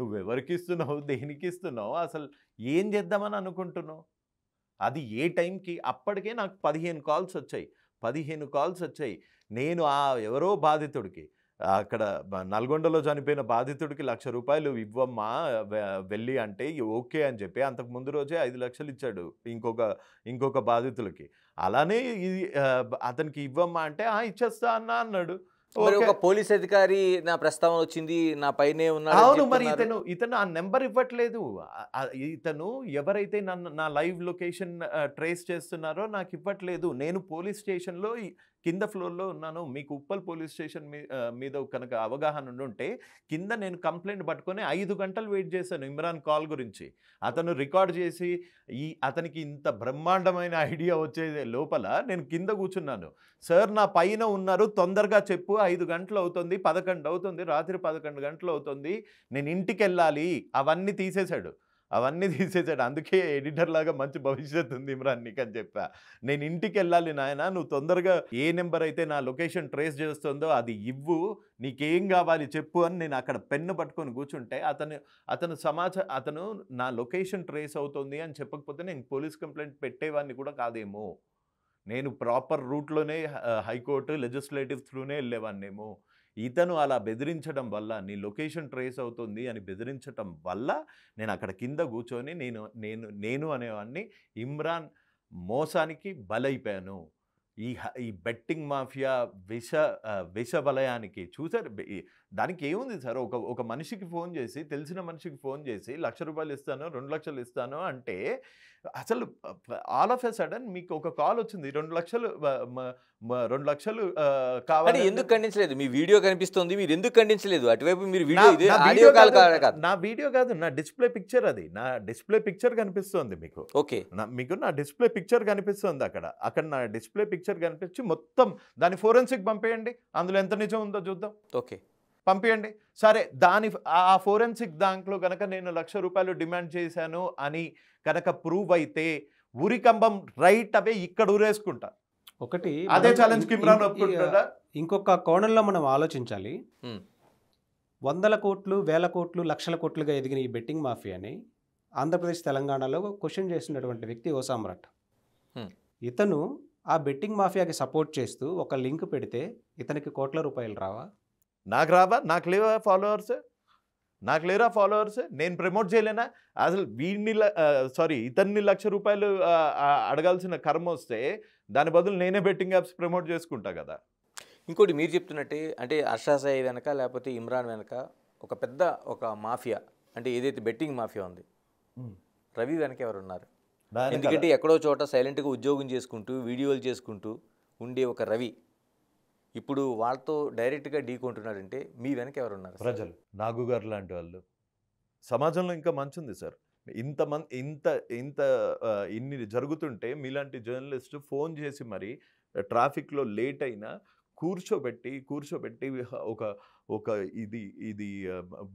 నువ్వెవరికి ఇస్తున్నావు, దేనికి ఇస్తున్నావు, అసలు ఏం చేద్దామని అనుకుంటున్నావు? అది ఏ టైంకి? అప్పటికే నాకు 15 కాల్స్ వచ్చాయి. నేను ఎవరో బాధితుడికి, అక్కడ నల్గొండలో చనిపోయిన బాధితుడికి ₹1,00,000 ఇవ్వమ్మా వెళ్ళి అంటే ఓకే అని చెప్పి అంతకు ముందు రోజే 5 లక్షలు ఇచ్చాడు ఇంకొక బాధితులకి. అలానే ఇది అతనికి ఇవ్వమ్మా అంటే ఇచ్చేస్తా అన్నాడు. మరి ఒక పోలీస్ అధికారి నా ప్రస్తావన వచ్చింది, నా పైనే ఉన్నాడు అని అవును, మరి చెప్తున్నారు. ఇతను ఆ నెంబర్ ఇవ్వట్లేదు. ఇతను ఎవరైతే నా లైవ్ లొకేషన్ ట్రేస్ చేస్తున్నారో నాకు ఇవ్వట్లేదు. నేను పోలీస్ స్టేషన్లో కింద ఫ్లోర్లో ఉన్నాను. మీకు ఉప్పల్ పోలీస్ స్టేషన్ మీద కనుక అవగాహన ఉంటే కింద నేను కంప్లైంట్ పట్టుకొని 5 గంటలు వెయిట్ చేశాను ఇమ్రాన్ కాల్ గురించి. అతను రికార్డ్ చేసి అతనికి ఇంత బ్రహ్మాండమైన ఐడియా వచ్చే లోపల నేను కింద కూర్చున్నాను. సార్ నా పైన ఉన్నారు, తొందరగా చెప్పు, 5 గంటలు అవుతుంది, 11 అవుతుంది, రాత్రి 11 గంటలు అవుతుంది, నేను ఇంటికి వెళ్ళాలి. అవన్నీ తీసేశాడు. అందుకే ఎడిటర్ లాగా మంచి భవిష్యత్తు ఉంది ఇమ్రాన్ నీకు అని చెప్పా. నేను ఇంటికి వెళ్ళాలి నాయన, నువ్వు తొందరగా ఏ నెంబర్ అయితే నా లొకేషన్ ట్రేస్ చేస్తుందో అది ఇవ్వు, నీకేం కావాలి చెప్పు అని నేను అక్కడ పెన్ను పట్టుకొని కూర్చుంటే అతను నా లొకేషన్ ట్రేస్ అవుతుంది అని చెప్పకపోతే నేను పోలీస్ కంప్లైంట్ పెట్టేవాడిని కూడా కాదేమో. నేను ప్రాపర్ రూట్లోనే హైకోర్టు లెజిస్లేటివ్ త్రూనే వెళ్ళేవాన్నేమో. ఇతను అలా బెదిరించడం వల్ల, నీ లొకేషన్ ట్రేస్ అవుతుంది అని బెదిరించడం వల్ల నేను అక్కడ కింద కూర్చొని నేను అనేవాడిని ఇమ్రాన్ మోసానికి బలైపోయాను. ఈ బెట్టింగ్ మాఫియా విష వలయానికి చూసారు. దానికి ఏముంది సార్, ఒక మనిషికి ఫోన్ చేసి, తెలిసిన మనిషికి ఫోన్ చేసి 1,00,000 రూపాయలు ఇస్తాను, 2 లక్షలు ఇస్తాను అంటే అసలు ఆల్ ఆఫ్ ఎ సడన్ మీకు ఒక కాల్ వచ్చింది 2 లక్షలు కావాలి. ఎందుకు ఖండించలేదు? మీ వీడియో కనిపిస్తుంది, మీరు ఎందుకు ఖండించలేదు? అటువైపు మీరు వీడియో ఆడియో కాల్ కాదు, నా వీడియో కాదు, నా డిస్ప్లే పిక్చర్, అది నా డిస్ప్లే పిక్చర్ కనిపిస్తుంది మీకు. ఓకే, మీకు నా డిస్ప్లే పిక్చర్ కనిపిస్తుంది. అక్కడ నా డిస్ప్లే పిక్చర్ కనిపించి మొత్తం దాని ఫోరెన్సిక్ పంపేయండి, అందులో ఎంత నిజం ఉందో చూద్దాం. ఓకే పంపించండి. సరే, ఆ ఫోరెన్సిక్ దాంట్లో కనుక నేను 1,00,000 రూపాయలు డిమాండ్ చేశాను అని కనుక ప్రూవ్ అయితే ఉరికంబం రైట్ అవే ఇక్కడ ఊరేసుకుంటా. ఒకటి అదే ఛాలెంజ్ ఇమ్రాన్ ఒప్పుకుంటారా? ఇంకొక కోణంలో మనం ఆలోచించాలి. 100 కోట్లు, 1000 కోట్లు, లక్షల కోట్లుగా ఎదిగిన ఈ బెట్టింగ్ మాఫియాని ఆంధ్రప్రదేశ్, తెలంగాణలో క్వశ్చన్ చేస్తున్నటువంటి వ్యక్తి ఓ సామ్రాట్. ఇతను ఆ బెట్టింగ్ మాఫియాకి సపోర్ట్ చేస్తూ ఒక లింక్ పెడితే ఇతనికి కోట్ల రూపాయలు రావా? నాకు రావా? నాకు లేరా ఫాలోవర్స్? నేను ప్రమోట్ చేయలేనా? అసలు ఇతన్ని 1,00,000 రూపాయలు అడగాల్సిన కర్మ వస్తే దాని బదులు నేనే బెట్టింగ్ యాప్స్ ప్రమోట్ చేసుకుంటా కదా. ఇంకోటి మీరు చెప్తున్నట్టే, అంటే హర్ష సాయి వెనక లేకపోతే ఇమ్రాన్ వెనక ఒక మాఫియా, అంటే ఏదైతే బెట్టింగ్ మాఫియా ఉంది, రవి వెనక ఎవరున్నారు? ఎందుకంటే ఎక్కడో చోట సైలెంట్గా ఉద్యోగం చేసుకుంటూ వీడియోలు చేసుకుంటూ ఉండే ఒక రవి ఇప్పుడు వాళ్ళతో డైరెక్ట్గా ఢీకొంటున్నారంటే మీ వెనక ఎవరున్నారు? ప్రజలు, నాగు గారు లాంటి వాళ్ళు. సమాజంలో ఇంకా మంచి ఉంది సార్. ఇన్ని జరుగుతుంటే మీలాంటి జర్నలిస్టు ఫోన్ చేసి మరి ట్రాఫిక్లో లేట్ అయినా కూర్చోబెట్టి ఒక ఇది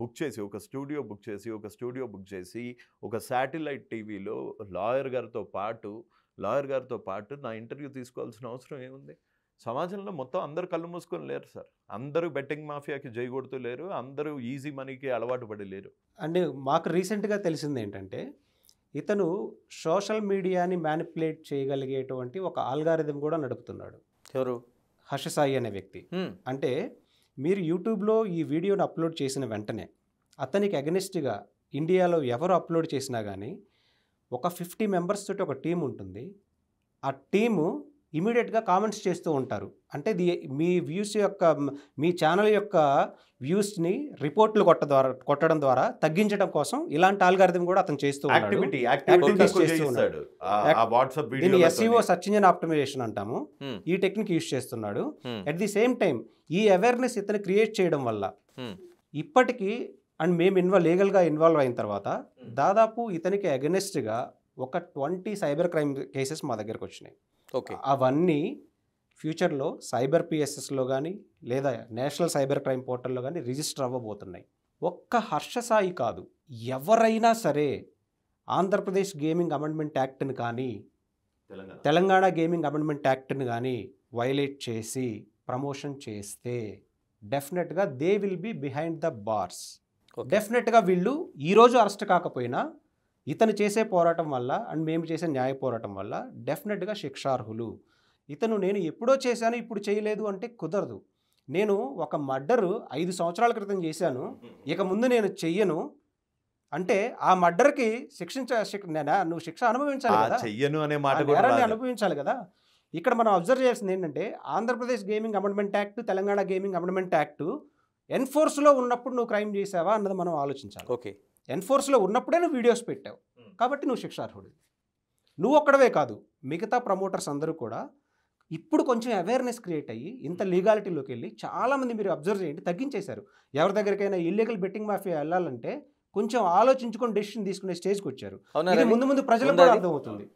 బుక్ చేసి, ఒక స్టూడియో బుక్ చేసి ఒక శాటిలైట్ టీవీలో లాయర్ గారితో పాటు నా ఇంటర్వ్యూ తీసుకోవాల్సిన అవసరం ఏముంది? సమాజంలో మొత్తం అందరూ కళ్ళు మూసుకొని లేరు సార్. అందరూ బెట్టింగ్ మాఫియాకి జై కొడుతూ లేరు, అందరూ ఈజీ మనీకి అలవాటు పడి లేరు. అంటే మాకు రీసెంట్గా తెలిసింది ఏంటంటే, ఇతను సోషల్ మీడియాని మ్యానిపులేట్ చేయగలిగేటువంటి ఒక ఆల్గారిథం కూడా నడుపుతున్నాడు. ఎవరు? హర్ష సాయి అనే వ్యక్తి. అంటే మీరు యూట్యూబ్లో ఈ వీడియోని అప్లోడ్ చేసిన వెంటనే అతనికి అగెనిస్ట్గా ఇండియాలో ఎవరు అప్లోడ్ చేసినా కానీ ఒక 50 మెంబర్స్ తోటి ఒక టీం ఉంటుంది. ఆ టీము ఇమీడియట్గా కామెంట్స్ చేస్తూ ఉంటారు. అంటే మీ వ్యూస్ యొక్క, మీ ఛానల్ యొక్క వ్యూస్ని రిపోర్ట్లు కొట్టడం ద్వారా తగ్గించడం కోసం ఇలాంటి ఆల్గారిథం కూడా అతను చేస్తూ ఉంటాడు. దీన్ని SEO సెర్చ్ ఇంజిన్ ఆప్టిమైజేషన్ అంటాము. ఈ టెక్నిక్ యూజ్ చేస్తున్నాడు. అట్ ది సేమ్ టైం ఈ అవేర్నెస్ ఇతను క్రియేట్ చేయడం వల్ల ఇప్పటికీ, అండ్ మేము లీగల్గా ఇన్వాల్వ్ అయిన తర్వాత దాదాపు ఇతనికి అగెనిస్ట్గా ఒక 20 సైబర్ క్రైమ్ కేసెస్ మా దగ్గరకు వచ్చినాయి. అవన్నీ ఫ్యూచర్లో సైబర్ PSSలో కానీ లేదా నేషనల్ సైబర్ క్రైమ్ పోర్టల్లో కానీ రిజిస్టర్ అవ్వబోతున్నాయి. ఒక్క హర్ష సాయి కాదు, ఎవరైనా సరే ఆంధ్రప్రదేశ్ గేమింగ్ అమెండ్మెంట్ యాక్ట్ని కానీ తెలంగాణ గేమింగ్ అమెండ్మెంట్ యాక్ట్ని కానీ వైలేట్ చేసి ప్రమోషన్ చేస్తే డెఫినెట్గా they will be behind the bars. డెఫినెట్గా వీళ్ళు ఈరోజు అరెస్ట్ కాకపోయినా ఇతను చేసే పోరాటం వల్ల అండ్ మేము చేసే న్యాయ పోరాటం వల్ల డెఫినెట్గా శిక్షార్హులు. నేను ఎప్పుడో చేశాను, ఇప్పుడు చేయలేదు అంటే కుదరదు. నేను ఒక మర్డరు 5 సంవత్సరాల క్రితం చేశాను, ఇక ముందు నేను చెయ్యను అంటే ఆ మర్డర్కి నువ్వు శిక్ష అనుభవించాలి కదా, చెయ్యను అనే మాట అనుభవించాలి కదా. ఇక్కడ మనం అబ్జర్వ్ చేయాల్సింది ఏంటంటే Andhra Pradesh gaming amendment act, Telangana gaming amendment act ఎన్ఫోర్స్లో ఉన్నప్పుడు నువ్వు క్రైమ్ చేసావా అన్నది మనం ఆలోచించాలి. ఓకే. ఎన్ఫోర్స్లో ఉన్నప్పుడే నువ్వు వీడియోస్ పెట్టావు కాబట్టి నువ్వు శిక్షార్హుడు. నువ్వు ఒక్కడవే కాదు, మిగతా ప్రమోటర్స్ అందరూ కూడా ఇప్పుడు కొంచెం అవేర్నెస్ క్రియేట్ అయ్యి ఇంత లీగాలిటీలోకి వెళ్ళి చాలామంది మీరు అబ్జర్వ్ చేయండి తగ్గించేశారు. ఎవరి దగ్గరికైనా ఇల్లీగల్ బెట్టింగ్ మాఫియా వెళ్ళాలంటే కొంచెం ఆలోచించుకొని డెసిషన్ తీసుకునే స్టేజ్కి వచ్చారు. ఇది ముందు ముందు ప్రజలకు కూడా అర్థమవుతుంది.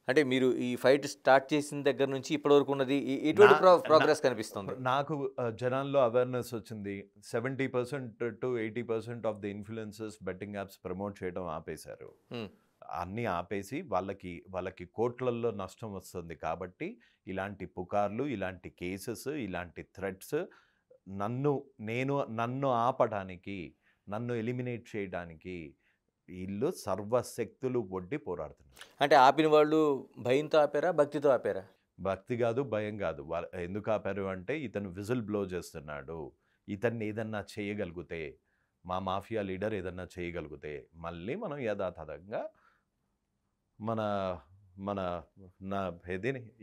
అంటే మీరు ఈ ఫైట్ స్టార్ట్ చేసిన దగ్గర నుంచి ఇప్పటివరకు ఉన్నది ఎటువంటి ప్రోగ్రెస్ కనిపిస్తుంది? నాకు జనాల్లో అవేర్నెస్ వచ్చింది. 70% to 80% of the influencers betting apps promote చేయడం ఆపేశారు. అన్నీ ఆపేసి వాళ్ళకి కోట్లల్లో నష్టం వస్తుంది కాబట్టి ఇలాంటి పుకార్లు, ఇలాంటి కేసెస్, ఇలాంటి థ్రెట్స్ నన్ను ఆపడానికి, నన్ను ఎలిమినేట్ చేయడానికి వీళ్ళు సర్వశక్తులు ఒడ్డి పోరాడుతున్నారు. అంటే ఆపిన వాళ్ళు భయంతో ఆపారా, భక్తితో ఆపారా? భక్తి కాదు, భయం కాదు. ఎందుకు ఆపారు అంటే ఇతను విజిల్ బ్లో చేస్తున్నాడు, ఇతన్ని ఏదన్నా చేయగలిగితే, మా మాఫియా లీడర్ ఏదన్నా చేయగలిగితే మళ్ళీ మనం యథాతథంగా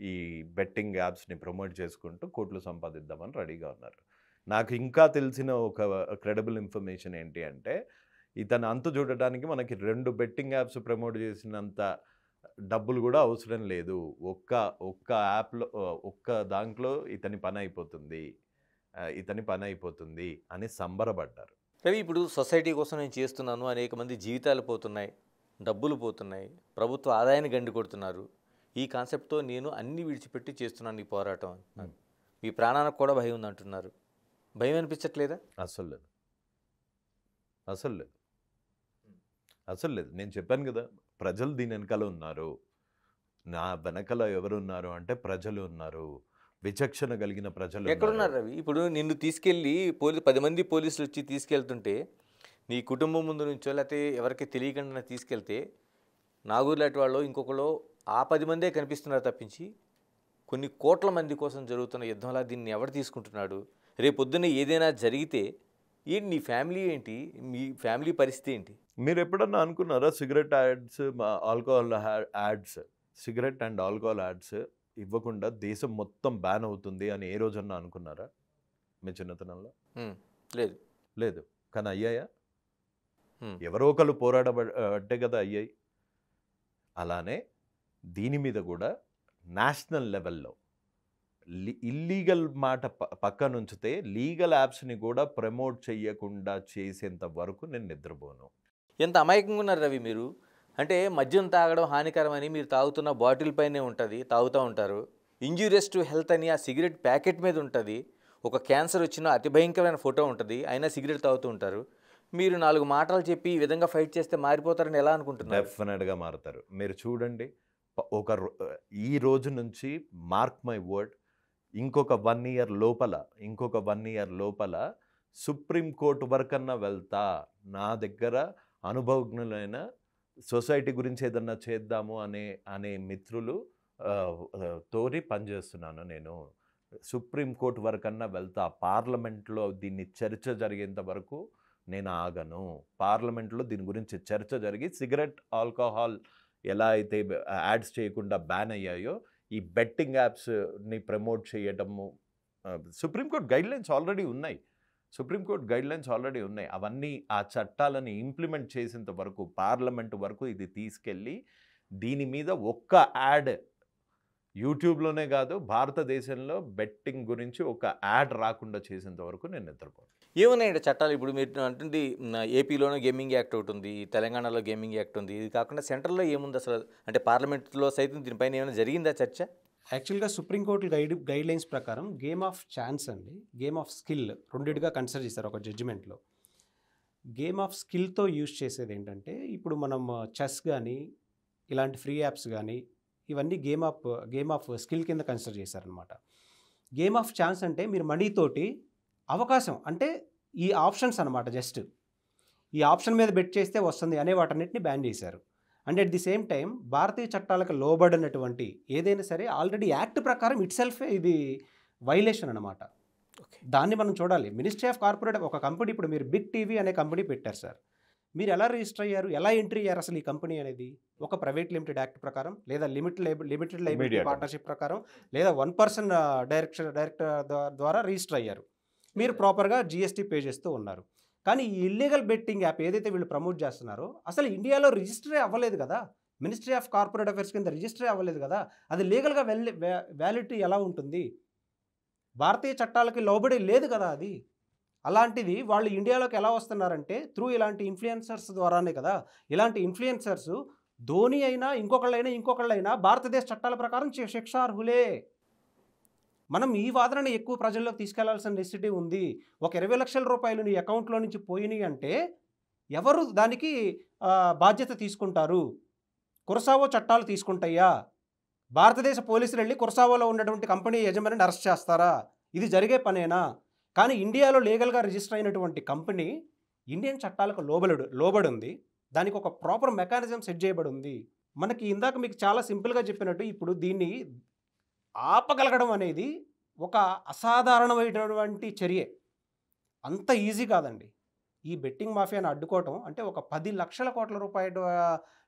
ఈ బెట్టింగ్ యాప్స్ని ప్రమోట్ చేసుకుంటూ కోట్లు సంపాదిద్దామని రెడీగా ఉన్నారు. నాకు ఇంకా తెలిసిన ఒక క్రెడిబుల్ ఇన్ఫర్మేషన్ ఏంటి అంటే ఇతను అంతు చూడటానికి మనకి 2 బెట్టింగ్ యాప్స్ ప్రమోట్ చేసినంత డబ్బులు కూడా అవసరం లేదు. ఒక్క యాప్లో ఒక్క దాంట్లో ఇతని పని అయిపోతుంది అని సంబరపడ్డారు. రవి, ఇప్పుడు సొసైటీ కోసం నేను చేస్తున్నాను, అనేక మంది జీవితాలు పోతున్నాయి, డబ్బులు పోతున్నాయి, ప్రభుత్వ ఆదాయాన్ని గండి కొడుతున్నారు, ఈ కాన్సెప్ట్తో నేను అన్ని విడిచిపెట్టి చేస్తున్నాను ఈ పోరాటం అంటున్నారు. మీ ప్రాణానికి కూడా భయం ఉంది అంటున్నారు. భయం అనిపించట్లేదా? అసలు లేదు. నేను చెప్పాను కదా, ప్రజలు దీని వెనకాల ఉన్నారు. నా వెనకాల ఎవరు ఉన్నారు అంటే ప్రజలు ఉన్నారు, విచక్షణ కలిగిన ప్రజలు. ఎక్కడున్నారు రవి? ఇప్పుడు నిన్ను తీసుకెళ్ళి 10 మంది పోలీసులు వచ్చి తీసుకెళ్తుంటే నీ కుటుంబం ముందు నుంచో లేకపోతే ఎవరికి తెలియకుండా తీసుకెళ్తే నాగూరు లాంటి వాళ్ళు ఇంకొకళ్ళు ఆ 10 మందే కనిపిస్తున్నారు తప్పించి కొన్ని కోట్ల మంది కోసం జరుగుతున్న యుద్ధంలా దీన్ని ఎవరు తీసుకుంటున్నాడు? రేపు పొద్దున్న ఏదైనా జరిగితే ఏంటి నీ ఫ్యామిలీ, ఏంటి మీ ఫ్యామిలీ పరిస్థితి ఏంటి? మీరు ఎప్పుడన్నా అనుకున్నారా cigarette ads, alcohol ads, cigarette and alcohol ads ఇవ్వకుండా దేశం మొత్తం బ్యాన్ అవుతుంది అని ఏ రోజన్నా అనుకున్నారా మీ చిన్నతనంలో? లేదు. కానీ అయ్యాయా? ఎవరో ఒకళ్ళు పోరాడబట్టే కదా అయ్యాయి. అలానే దీని మీద కూడా నేషనల్ లెవెల్లో ఇల్లీగల్ మాట పక్కన ఉంచితే లీగల్ యాప్స్ని కూడా ప్రమోట్ చేయకుండా చేసేంత వరకు నేను నిద్రపోను. ఎంత అమాయకంగా ఉన్నారు రవి మీరు. అంటే మద్యం తాగడం హానికరమని మీరు తాగుతున్న బాటిల్ పైనే ఉంటుంది, తాగుతూ ఉంటారు. ఇంజూరియస్ టు హెల్త్ అని ఆ సిగరెట్ ప్యాకెట్ మీద ఉంటుంది. ఒక క్యాన్సర్ వచ్చిన అతి భయంకరమైన ఫోటో ఉంటుంది, అయినా సిగరెట్ తాగుతూ ఉంటారు. మీరు 4 మాటలు చెప్పి ఈ విధంగా ఫైట్ చేస్తే మారిపోతారని ఎలా అనుకుంటున్నారు? డెఫినెట్గా మారుతారు. మీరు చూడండి, ఈ రోజు నుంచి మార్క్ మై వర్డ్, ఇంకొక 1 ఇయర్ లోపల సుప్రీంకోర్టు వరకన్నా వెళ్తా. నా దగ్గర అనుభవజ్ఞులైన సొసైటీ గురించి ఏదన్నా చేద్దాము అనే మిత్రులు తోటి పనిచేస్తున్నాను. నేను సుప్రీంకోర్టు వరకన్నా వెళ్తా. పార్లమెంట్లో దీన్ని చర్చ జరిగేంత వరకు నేను ఆగను. పార్లమెంట్లో దీని గురించి చర్చ జరిగి సిగరెట్, ఆల్కహాల్ ఎలా అయితే యాడ్స్ చేయకుండా బ్యాన్ అయ్యాయో ఈ బెట్టింగ్ యాప్స్ని ప్రమోట్ చేయడము సుప్రీంకోర్టు గైడ్లైన్స్ ఆల్రెడీ ఉన్నాయి. అవన్నీ ఆ చట్టాలని ఇంప్లిమెంట్ చేసేంత వరకు పార్లమెంట్ వరకు ఇది తీసుకెళ్ళి దీని మీద ఒక్క యాడ్ యూట్యూబ్లోనే కాదు భారతదేశంలో బెట్టింగ్ గురించి ఒక యాడ్ రాకుండా చేసేంత వరకు నేను నిద్రపోను. ఏమున్నాయండి చట్టాలు? ఇప్పుడు మీరు అంటుంది ఏపీలోనూ గేమింగ్ యాక్ట్ ఒకటి ఉంది, తెలంగాణలో గేమింగ్ యాక్ట్ ఉంది. ఇది కాకుండా సెంట్రల్లో ఏముంది అసలు? అంటే పార్లమెంట్లో సైతం దీనిపైన ఏమైనా జరిగిందా చర్చ? యాక్చువల్గా సుప్రీంకోర్టు గైడ్లైన్స్ ప్రకారం గేమ్ ఆఫ్ ఛాన్స్ అండి, గేమ్ ఆఫ్ స్కిల్ రెండింటిగా కన్సిడర్ చేస్తారు ఒక జడ్జిమెంట్లో. గేమ్ ఆఫ్ స్కిల్తో యూజ్ చేసేది ఏంటంటే ఇప్పుడు మనం చెస్ కానీ ఇలాంటి ఫ్రీ యాప్స్ కానీ ఇవన్నీ గేమ్ ఆఫ్ స్కిల్ కింద కన్సిడర్ చేశారనమాట. గేమ్ ఆఫ్ ఛాన్స్ అంటే మీరు మనీతోటి అవకాశం, అంటే ఈ ఆప్షన్స్ అనమాట, జస్ట్ ఈ ఆప్షన్ మీద బెట్ చేస్తే వస్తుంది అనే వాటన్నిటిని బ్యాన్ చేశారు. And at the same time భారతీయ చట్టాలకు లోబడినటువంటి ఏదైనా సరే ఆల్రెడీ యాక్ట్ ప్రకారం ఇట్ సెల్ఫే ఇది వైలేషన్ అనమాట. దాన్ని మనం చూడాలి. మినిస్ట్రీ ఆఫ్ కార్పొరేట్ ఒక కంపెనీ, ఇప్పుడు మీరు బిగ్ టీవీ అనే కంపెనీ పెట్టారు సార్. మీరు ఎలా రిజిస్టర్ అయ్యారు, ఎలా ఎంట్రీ అయ్యారు అసలు ఈ కంపెనీ అనేది? ఒక ప్రైవేట్ లిమిటెడ్ యాక్ట్ ప్రకారం, లేదా లిమిటెడ్ లైబిలిటీ Media పార్ట్నర్షిప్ ప్రకారం, లేదా 1 పర్సన్ డైరెక్టర్ ద్వారా రిజిస్టర్ అయ్యారు. మీరు ప్రాపర్గా జిఎస్టీ పే చేస్తూ ఉన్నారు. కానీ ఈ ఇల్లీగల్ బెట్టింగ్ యాప్ ఏదైతే వీళ్ళు ప్రమోట్ చేస్తున్నారో అసలు ఇండియాలో రిజిస్టరే అవ్వలేదు కదా. మినిస్ట్రీ ఆఫ్ కార్పొరేట్ అఫైర్స్ కింద రిజిస్టరే అవ్వలేదు కదా. అది లీగల్గా వ్యాలిడిటీ ఎలా ఉంటుంది? భారతీయ చట్టాలకి లోబడి లేదు కదా అది. అలాంటిది వాళ్ళు ఇండియాలోకి ఎలా వస్తున్నారంటే త్రూ ఇలాంటి ఇన్ఫ్లుయెన్సర్స్ ద్వారానే కదా. ఇలాంటి ఇన్ఫ్లుయెన్సర్స్ ధోని అయినా ఇంకొకళ్ళైనా భారతదేశ చట్టాల ప్రకారం శిక్షార్హులే. మనం ఈ వాదనని ఎక్కువ ప్రజల్లోకి తీసుకెళ్లాల్సిన నెసిటీ ఉంది. ఒక 20 లక్షల రూపాయలు నీ అకౌంట్లో నుంచి పోయినాయి అంటే ఎవరు దానికి బాధ్యత తీసుకుంటారు? కురసావో చట్టాలు తీసుకుంటాయా? భారతదేశ పోలీసులు వెళ్ళి కురసావోలో ఉన్నటువంటి కంపెనీ యజమానిని అరెస్ట్ చేస్తారా? ఇది జరిగే పనేనా? కానీ ఇండియాలో లీగల్గా రిజిస్టర్ అయినటువంటి కంపెనీ ఇండియన్ చట్టాలకు లోబడి ఉంది. దానికి ఒక ప్రాపర్ మెకానిజం సెట్ చేయబడి ఉంది. మనకి ఇందాక మీకు చాలా సింపుల్గా చెప్పినట్టు ఇప్పుడు దీన్ని ఆపగలగడం అనేది ఒక అసాధారణమైనటువంటి చర్యే. అంత ఈజీ కాదండి. ఈ బెట్టింగ్ మాఫియాను అడ్డుకోవటం అంటే ఒక 10 లక్షల కోట్ల రూపాయల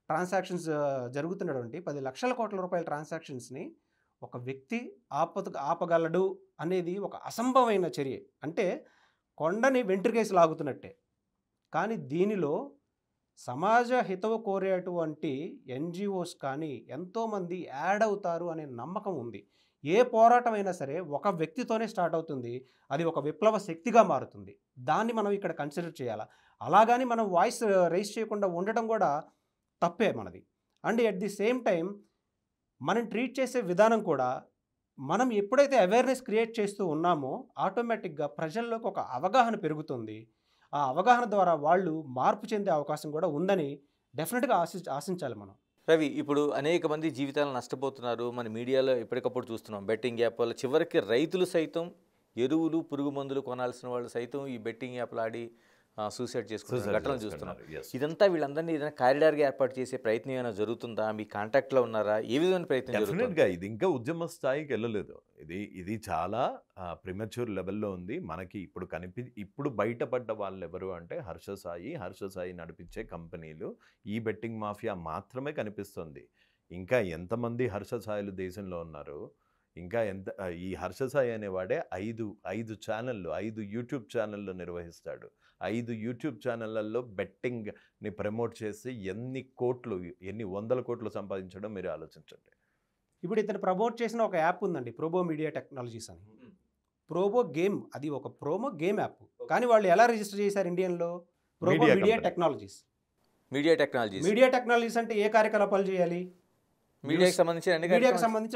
ట్రాన్సాక్షన్స్ జరుగుతున్నటువంటి 10 లక్షల కోట్ల రూపాయల ట్రాన్సాక్షన్స్ని ఒక వ్యక్తి ఆపగలడు అనేది ఒక అసంభవమైన చర్య. అంటే కొండని వెంట్రుకేసి లాగుతున్నట్టే. కానీ దీనిలో సమాజ హితవు కోరేటువంటి ఎన్జిఓస్ కానీ ఎంతోమంది యాడ్ అవుతారు అనే నమ్మకం ఉంది. ఏ పోరాటం అయినా సరే ఒక వ్యక్తితోనే స్టార్ట్ అవుతుంది. అది ఒక విప్లవ శక్తిగా మారుతుంది. దాన్ని మనం ఇక్కడ కన్సిడర్ చేయాలా. అలాగని మనం వాయిస్ రైజ్ చేయకుండా ఉండటం కూడా తప్పే మనది. And at the same time మనం ట్రీట్ చేసే విధానం కూడా మనం ఎప్పుడైతే అవేర్నెస్ క్రియేట్ చేస్తూ ఉన్నామో ఆటోమేటిక్గా ప్రజల్లోకి ఒక అవగాహన పెరుగుతుంది. ఆ అవగాహన ద్వారా వాళ్ళు మార్పు చెందే అవకాశం కూడా ఉందని డెఫినెట్గా ఆశించాలి మనం. రవి, ఇప్పుడు అనేక మంది జీవితాలు నష్టపోతున్నారు. మన మీడియాలో ఎప్పటికప్పుడు చూస్తున్నాం. బెట్టింగ్ యాప్ వల్ల చివరికి రైతులు సైతం ఎరువులు, పురుగు మందులు కొనాల్సిన వాళ్ళు సైతం ఈ బెట్టింగ్ యాప్లు ఆడి సూసైడ్ చేసుకున్న ఘటనలు చూస్తున్నాం. ఇదంతా వీళ్ళందరినీ ఏదైనా కారిడార్గా ఏర్పాటు చేసే ప్రయత్నం ఏమైనా జరుగుతుందా? మీ కాంటాక్ట్లో ఉన్నారా? ఏ విధమైన ప్రయత్నం జరుగుతుంది? డెఫినెట్గా ఇది ఇంకా ఉద్యమ స్థాయికి వెళ్ళలేదు. ఇది చాలా ప్రిమచ్యూర్ లెవెల్లో ఉంది. మనకి ఇప్పుడు బయటపడ్డ వాళ్ళు ఎవరు అంటే హర్ష సాయి నడిపించే కంపెనీలు, ఈ బెట్టింగ్ మాఫియా మాత్రమే కనిపిస్తుంది. ఇంకా ఎంతమంది హర్ష సాయిలు దేశంలో ఉన్నారు? ఇంకా ఈ హర్ష సాయి అనేవాడే 5 ఛానళ్ళు, 5 యూట్యూబ్ ఛానళ్ళు నిర్వహిస్తాడు. 5 యూట్యూబ్ ఛానళ్ళల్లో బెట్టింగ్ని ప్రమోట్ చేసి ఎన్ని వందల కోట్లు సంపాదించడం మీరు ఆలోచించండి. ఇప్పుడు ఇతను ప్రమోట్ చేసిన ఒక యాప్ ఉందండి, ప్రోబో మీడియా టెక్నాలజీస్ అని. ప్రోబో గేమ్, అది ఒక ప్రోమో గేమ్ యాప్. కానీ వాళ్ళు ఎలా రిజిస్టర్ చేశారు ఇండియన్లో? Probo media technologies. Media technologies అంటే ఏ కార్యకలాపాలు చేయాలి? మీడియాకి సంబంధించిన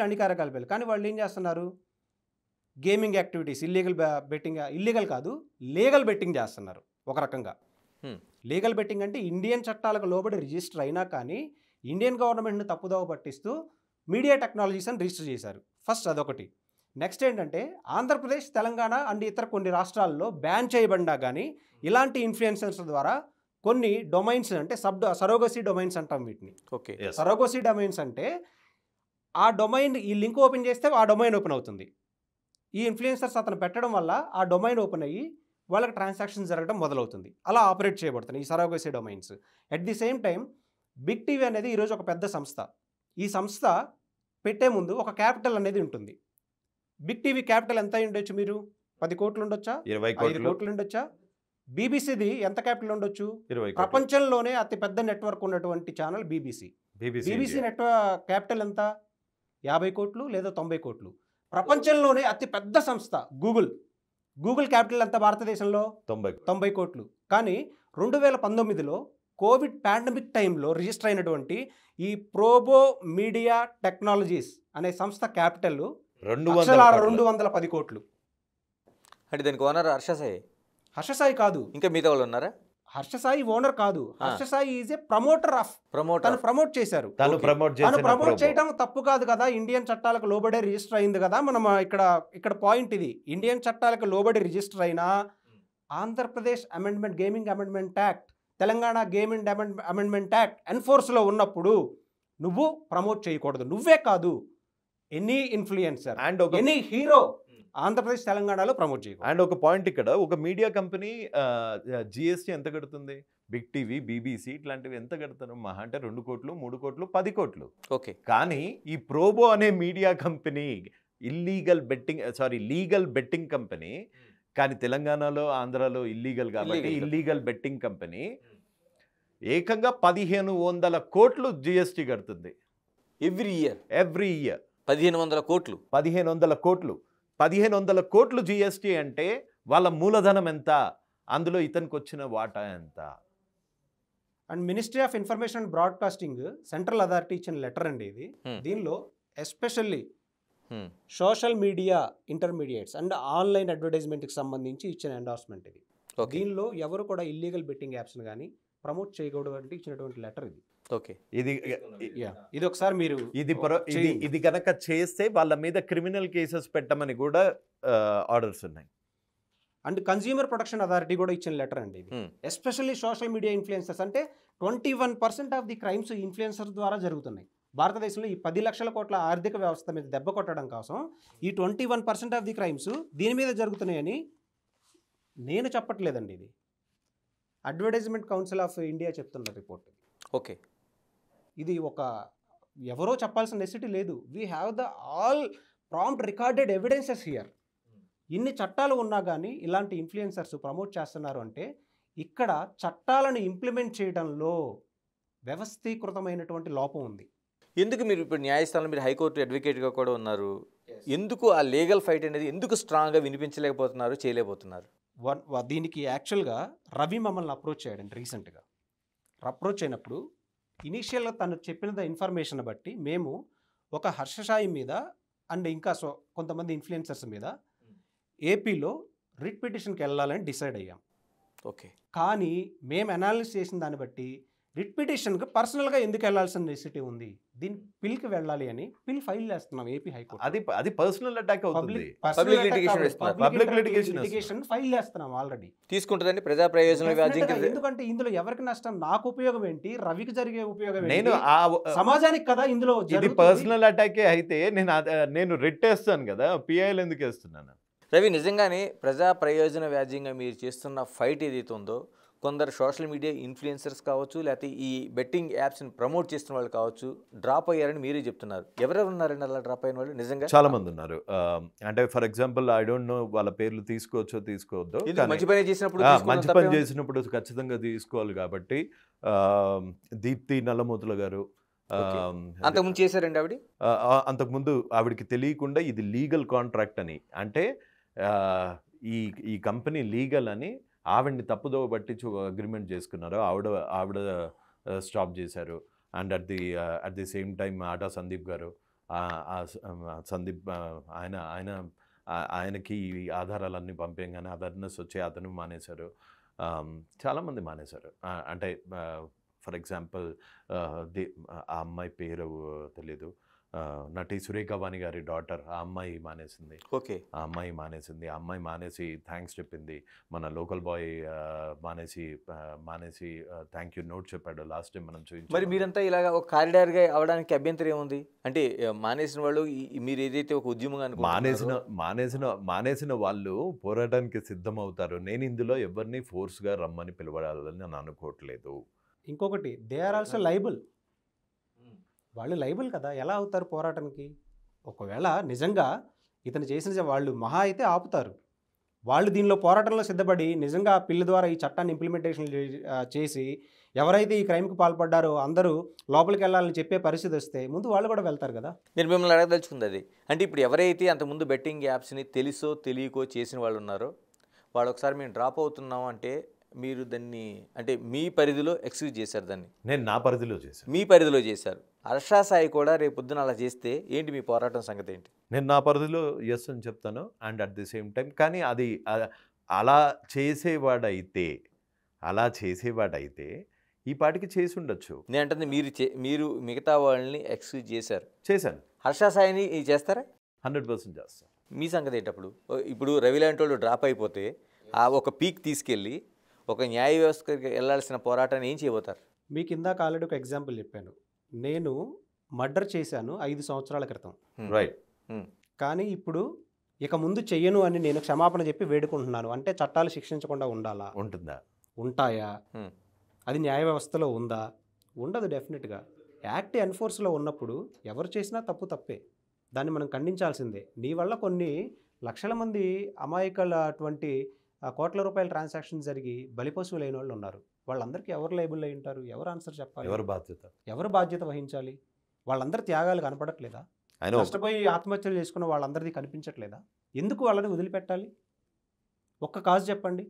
అన్ని కార్యకలాపాలు. కానీ వాళ్ళు ఏం చేస్తున్నారు? గేమింగ్ యాక్టివిటీస్, ఇల్లీగల్ కాదు, లీగల్ బెట్టింగ్ చేస్తున్నారు ఒక రకంగా. లీగల్ బెట్టింగ్ అంటే ఇండియన్ చట్టాలకు లోబడి రిజిస్టర్ అయినా కానీ ఇండియన్ గవర్నమెంట్ని తప్పుదోవ పట్టిస్తూ మీడియా టెక్నాలజీస్ అని రిజిస్టర్ చేశారు. ఫస్ట్ అదొకటి. నెక్స్ట్ ఏంటంటే ఆంధ్రప్రదేశ్, తెలంగాణ అండ్ ఇతర కొన్ని రాష్ట్రాల్లో బ్యాన్ చేయబడినా కానీ ఇలాంటి ఇన్ఫ్లుయెన్సర్స్ ద్వారా కొన్ని డొమైన్స్ అంటే సరోగసీ డొమైన్స్ అంటాం వీటిని. ఓకే, సరోగసీ డొమైన్స్ అంటే ఆ డొమైన్, ఈ లింక్ ఓపెన్ చేస్తే ఆ డొమైన్ ఓపెన్ అవుతుంది. ఈ ఇన్ఫ్లుయెన్సర్స్ అతను పెట్టడం వల్ల ఆ డొమైన్ ఓపెన్ అయ్యి వాళ్ళకి ట్రాన్సాక్షన్ జరగడం మొదలవుతుంది. అలా ఆపరేట్ చేయబడుతుంది ఈ surrogacy domains. At the same time Big TV అనేది ఈరోజు ఒక పెద్ద సంస్థ. ఈ సంస్థ పెట్టే ముందు ఒక క్యాపిటల్ అనేది ఉంటుంది. బిగ్ టీవీ క్యాపిటల్ ఎంత ఉండొచ్చు? మీరు 10 కోట్లు ఉండొచ్చా? 5 కోట్లు ఉండొచ్చా? బీబీసీది ఎంత క్యాపిటల్ ఉండొచ్చు? ప్రపంచంలోనే అతిపెద్ద నెట్వర్క్ ఉన్నటువంటి ఛానల్ బీబీసీ నెట్వర్క్ క్యాపిటల్ ఎంత? 50 కోట్లు లేదా 90 కోట్లు. ప్రపంచంలోనే అతిపెద్ద సంస్థ గూగుల్ క్యాపిటల్ ఎంత భారతదేశంలో? 90 కోట్లు. కానీ 2019లో కోవిడ్ పాండమిక్ టైంలో రిజిస్టర్ అయినటువంటి ఈ ప్రోబో మీడియా టెక్నాలజీస్ అనే సంస్థ క్యాపిటల్ 210 కోట్లు. అంటే దానికి ఓనర్ హర్ష సాయి కాదు, ఇంకా మిగతా వాళ్ళు ఉన్నారా? హర్ష సాయి ఓనర్ కాదు. Harsha Sai is a promoter. తను ప్రమోట్ చేశారు. తను ప్రమోట్ చేయడం తప్పు కాదు కదా. ఇండియన్ చట్టాలకు లోబడే రిజిస్టర్ అయింది కదా. మనం ఇక్కడ పాయింట్ ఇది. ఇండియన్ చట్టాలకు లోబడి రిజిస్టర్ అయినా Andhra Pradesh gaming amendment act, Telangana gaming amendment act ఎన్ఫోర్స్లో ఉన్నప్పుడు నువ్వు ప్రమోట్ చేయకూడదు. నువ్వే కాదు, any influencer and any hero Andhra Pradesh, తెలంగాణలో ప్రమోట్ చేయకూడదు. అండ్ ఒక పాయింట్, ఇక్కడ ఒక మీడియా కంపెనీ జిఎస్టీ ఎంత కడుతుంది? బిగ్ టీవీ, బీబీసీ ఇట్లాంటివి ఎంత కడతారు? మహా అంటే 2 కోట్లు, 3 కోట్లు, 10 కోట్లు. ఓకే. కానీ ఈ ప్రోబో అనే media company legal betting company, కానీ తెలంగాణలో, ఆంధ్రాలో ఇల్లీగల్ కాబట్టి ఇల్లీగల్ బెట్టింగ్ కంపెనీ ఏకంగా 1500 కోట్లు జిఎస్టీ కడుతుంది ఎవ్రీ ఇయర్. 1500 కోట్లు. 1500 కోట్లు జిఎస్టీ అంటే వాళ్ళ మూలధనం ఎంత, అందులో ఇతనికి వచ్చిన వాటా ఎంత? And ministry of information and broadcasting central authority ఇచ్చిన లెటర్ అండి ఇది. దీనిలో especially social media intermediates and online అడ్వర్టైజ్మెంట్కి సంబంధించి ఇచ్చిన ఎండార్స్మెంట్ ఇది. దీనిలో ఎవరు కూడా ఇల్లీగల్ బెట్టింగ్ యాప్స్ని కానీ ప్రమోట్ చేయకూడదు అంటే ఇచ్చినటువంటి లెటర్ ఇది. ఓకే. ఇది ఒకసారి మీరు ఇది కనుక చేస్తే వాళ్ళ మీద క్రిమినల్ కేసెస్ పెట్టమని కూడా ఆర్డర్స్ ఉన్నాయి. అండ్ కన్స్యూమర్ ప్రొటెక్షన్ అథారిటీ కూడా ఇచ్చిన లెటర్ అండి ఇది. ఎస్పెషల్లీ సోషల్ మీడియా ఇన్ఫ్లుయెన్సర్స్ అంటే 21% ఆఫ్ ది క్రైమ్స్ ఇన్ఫ్లుయెన్సర్స్ ద్వారా జరుగుతున్నాయి. భారతదేశంలో ఈ 10 లక్షల కోట్ల ఆర్థిక వ్యవస్థ మీద దెబ్బ కొట్టడం కోసం ఈ 21% ఆఫ్ ది క్రైమ్స్ దీని మీద జరుగుతున్నాయని నేను చెప్పట్లేదండి, ఇది అడ్వర్టైజ్మెంట్ కౌన్సిల్ ఆఫ్ ఇండియా చెప్తున్న రిపోర్ట్. ఓకే. ఇది ఎవరో చెప్పాల్సిన నెసిటీ లేదు. We have the all prompt recorded evidences here. ఇన్ని చట్టాలు ఉన్నా కానీ ఇలాంటి ఇన్ఫ్లుయెన్సర్స్ ప్రమోట్ చేస్తున్నారు అంటే ఇక్కడ చట్టాలను ఇంప్లిమెంట్ చేయడంలో వ్యవస్థీకృతమైనటువంటి లోపం ఉంది. ఎందుకు మీరు ఇప్పుడు న్యాయస్థానంలో మీరు హైకోర్టు అడ్వకేట్గా కూడా ఉన్నారు, ఎందుకు ఆ లీగల్ ఫైట్ అనేది ఎందుకు స్ట్రాంగ్గా వినిపించలేకపోతున్నారు, చేయలేకపోతున్నారు? దీనికి యాక్చువల్గా రవి మమ్మల్ని అప్రోచ్ చేయడండి రీసెంట్గా. అప్రోచ్ అయినప్పుడు ఇనీషియల్గా తను చెప్పిన ఇన్ఫర్మేషన్ బట్టి మేము ఒక హర్షసాయి మీద అండ్ ఇంకా కొంతమంది ఇన్ఫ్లుయెన్సర్స్ మీద ఏపీలో రిట్ పిటిషన్కి వెళ్ళాలని డిసైడ్ అయ్యాం. ఓకే. కానీ మేము అనాలిసిస్ చేసిన దాన్ని బట్టి రిట్ పిటిషన్కి పర్సనల్గా ఎందుకు వెళ్ళాల్సిన నెసిటీ ఉంది, దీని పిల్కి వెళ్ళాలి అని పిల్ ఫైల్ చేస్తున్నాం ఏపీ హైకోర్టు. అది పర్సనల్ అటాక్ అవుతుంది. పబ్లిక్ లిటిగేషన్ ఫైల్ చేస్తున్నాం ఆల్రెడీ. తీసుకుంటుందండి ప్రజా ప్రయోజన వ్యాజ్యం. ఎందుకంటే ఇందులో ఎవరికి నష్టం, నాకు ఉపయోగం ఏంటి, రవికి జరిగే ఉపయోగం ఏంటి, సమాజానికి కదా ఇందులో. ఇది పర్సనల్ అటాకే అయితే నేను రిట్ వేస్తాను కదా, పిఐఎల్ ఎందుకు వేస్తున్నాను? రవి, నిజంగానే ప్రజా ప్రయోజన వ్యాజ్యంగా మీరు చేస్తున్న ఫైట్ ఏదైతే ఉందో, కొందరు సోషల్ మీడియా ఇన్ఫ్లుయెన్సర్స్ కావచ్చు, లేకపోతే ఈ బెట్టింగ్ యాప్స్ని ప్రమోట్ చేస్తున్న వాళ్ళు కావచ్చు, డ్రాప్ అయ్యారని మీరే చెప్తున్నారు. ఎవరెవరు ఉన్నారండి అలా డ్రాప్ అయిన వాళ్ళు? నిజంగా చాలా మంది ఉన్నారు. అంటే for example I don't know వాళ్ళ పేర్లు తీసుకోవచ్చో తీసుకోవద్దో, మంచి పని చేసినప్పుడు మంచి పని చేసినప్పుడు ఖచ్చితంగా తీసుకోవాలి. కాబట్టి దీప్తి నల్లమూతుల గారు అంతకుముందు చేశారండి ఆవిడ. అంతకుముందు ఆవిడకి తెలియకుండా ఇది లీగల్ కాంట్రాక్ట్ అని, అంటే ఈ కంపెనీ లీగల్ అని ఆవిడ్ని తప్పుదోవ పట్టించి అగ్రిమెంట్ చేసుకున్నారు. ఆవిడ స్టాప్ చేశారు. And at the same time Aata Sandeep garu, Sandeep ఆయనకి ఈ ఆధారాలన్నీ పంపేయంగానే అవేర్నెస్ వచ్చి అతను మానేశారు. చాలామంది మానేశారు. అంటే ఫర్ ఎగ్జాంపుల్ ఆ అమ్మాయి పేరు తెలీదు, నటి సురేఖ వాణి గారి డాటర్, ఆ అమ్మాయి మానేసింది. ఓకే. ఆ అమ్మాయి మానేసి థ్యాంక్స్ చెప్పింది. మన లోకల్ బాయ్ మానేసి థ్యాంక్ యూ నోట్ చెప్పాడు లాస్ట్ టైం మనం చూపించాం. మరి మీరంతా ఇలాగ ఒక కారిడార్గా అవడానికి అభ్యంతరం ఏముంది? అంటే మానేసిన వాళ్ళు మీరు ఏదైతే ఒక ఉద్యమంగా మానేసిన వాళ్ళు పోరాటానికి సిద్ధమవుతారు. నేను ఇందులో ఎవరిని ఫోర్స్గా రమ్మని పిలవాలని నేను అనుకోవట్లేదు. ఇంకొకటి, దే ఆర్ ఆల్సో లైబుల్. వాళ్ళు లైబుల్ కదా, ఎలా అవుతారు పోరాటానికి? ఒకవేళ నిజంగా ఇతను చేసిన వాళ్ళు మహా అయితే ఆపుతారు. వాళ్ళు దీనిలో పోరాటంలో సిద్ధపడి నిజంగా ఆ పిల్ల ద్వారా ఈ చట్టాన్ని ఇంప్లిమెంటేషన్ చేసి ఎవరైతే ఈ క్రైమ్కి పాల్పడ్డారో అందరూ లోపలికి వెళ్ళాలని చెప్పే పరిస్థితి వస్తే ముందు వాళ్ళు కూడా వెళ్తారు కదా. నేను మిమ్మల్ని అడగదలుచుకుంది అది. అంటే ఇప్పుడు ఎవరైతే అంతకుముందు బెట్టింగ్ యాప్స్ని తెలుసో తెలియకో చేసిన వాళ్ళు ఉన్నారో వాళ్ళు ఒకసారి మేము డ్రాప్ అవుతున్నాం అంటే మీరు దాన్ని అంటే మీ పరిధిలో ఎక్స్క్యూజ్ చేశారు, దాన్ని నేను నా పరిధిలో చేశాను, మీ పరిధిలో చేశారు. హర్ష సాయి కూడా రేపు పొద్దున అలా చేస్తే ఏంటి మీ పోరాటం సంగతి ఏంటి? నేను నా పరిధిలో ఎస్ అని చెప్తాను. And at the same time కానీ అది అలా చేసేవాడైతే ఈ పాటికి చేసి ఉండొచ్చు. నేను అంటే మీరు మిగతా వాళ్ళని ఎక్స్క్యూజ్ చేశాను. హర్ష సాయిని చేస్తారా? 100% చేస్తాను. మీ సంగతి ఏంటప్పుడు? ఇప్పుడు రవి లాంటి వాళ్ళు డ్రాప్ అయిపోతే ఆ ఒక పీక్ తీసుకెళ్ళి ఒక న్యాయ వ్యవస్థకి వెళ్ళాల్సిన పోరాటాన్ని ఏం చేయబోతారు? మీకు ఇందాక ఆల్రెడీ ఒక ఎగ్జాంపుల్ చెప్పాను. నేను మర్డర్ చేశాను 5 సంవత్సరాల క్రితం, రైట్. కానీ ఇప్పుడు ఇక ముందు చెయ్యను అని నేను క్షమాపణ చెప్పి వేడుకుంటున్నాను. అంటే చట్టాలు శిక్షించకుండా ఉండాలా? ఉంటుందా? ఉంటాయా? అది న్యాయ వ్యవస్థలో ఉందా? ఉండదు డెఫినెట్గా. యాక్ట్ ఎన్ఫోర్స్లో ఉన్నప్పుడు ఎవరు చేసినా తప్పు తప్పే, దాన్ని మనం ఖండించాల్సిందే. నీ వల్ల కొన్ని లక్షల మంది అమాయకుల అటువంటి కోట్ల రూపాయల ట్రాన్సాక్షన్ జరిగి బలిపశువులు అయిన వాళ్ళు ఉన్నారు. వాళ్ళందరికీ ఎవరు లైబుల్ అయి ఉంటారు? ఎవరు ఆన్సర్ చెప్పాలి? ఎవరు బాధ్యత? ఎవరు బాధ్యత వహించాలి? వాళ్ళందరి త్యాగాలు కనపడట్లేదా? ఆయన నష్టపోయి ఆత్మహత్యలు చేసుకున్న వాళ్ళందరిది కనిపించట్లేదా? ఎందుకు వాళ్ళని వదిలిపెట్టాలి? ఒక్క కాజ్ చెప్పండి.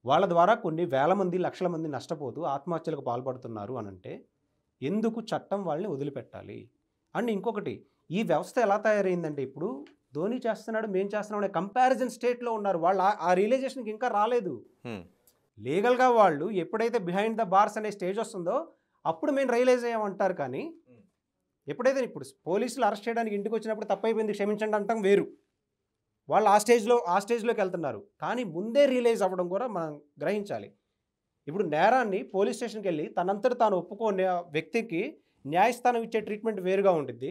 వాళ్ళ ద్వారా కొన్ని వేల మంది లక్షల మంది నష్టపోతూ ఆత్మహత్యలకు పాల్పడుతున్నారు అనంటే ఎందుకు చట్టం వాళ్ళని వదిలిపెట్టాలి? అండ్ ఇంకొకటి, ఈ వ్యవస్థ ఎలా తయారైందంటే ఇప్పుడు ధోని చేస్తున్నాడు, మేము చేస్తున్నాం అనే కంపారిజన్ స్టేట్లో ఉన్నారు వాళ్ళు. ఆ రియలైజేషన్కి ఇంకా రాలేదు. లీగల్గా వాళ్ళు ఎప్పుడైతే బిహైండ్ ద బార్స్ అనే స్టేజ్ వస్తుందో అప్పుడు మేము రియలైజ్ అయ్యామంటారు. కానీ ఎప్పుడైతే ఇప్పుడు పోలీసులు అరెస్ట్ చేయడానికి ఇంటికి వచ్చినప్పుడు తప్పైపోయింది క్షమించండి అంటాం వేరు, వాళ్ళు ఆ స్టేజ్లోకి వెళ్తున్నారు. కానీ ముందే రియలైజ్ అవ్వడం కూడా మనం గ్రహించాలి. ఇప్పుడు నేరాన్ని పోలీస్ స్టేషన్కి వెళ్ళి తనంతట తాను ఒప్పుకోని వ్యక్తికి న్యాయస్థానం ఇచ్చే ట్రీట్మెంట్ వేరుగా ఉంటుంది.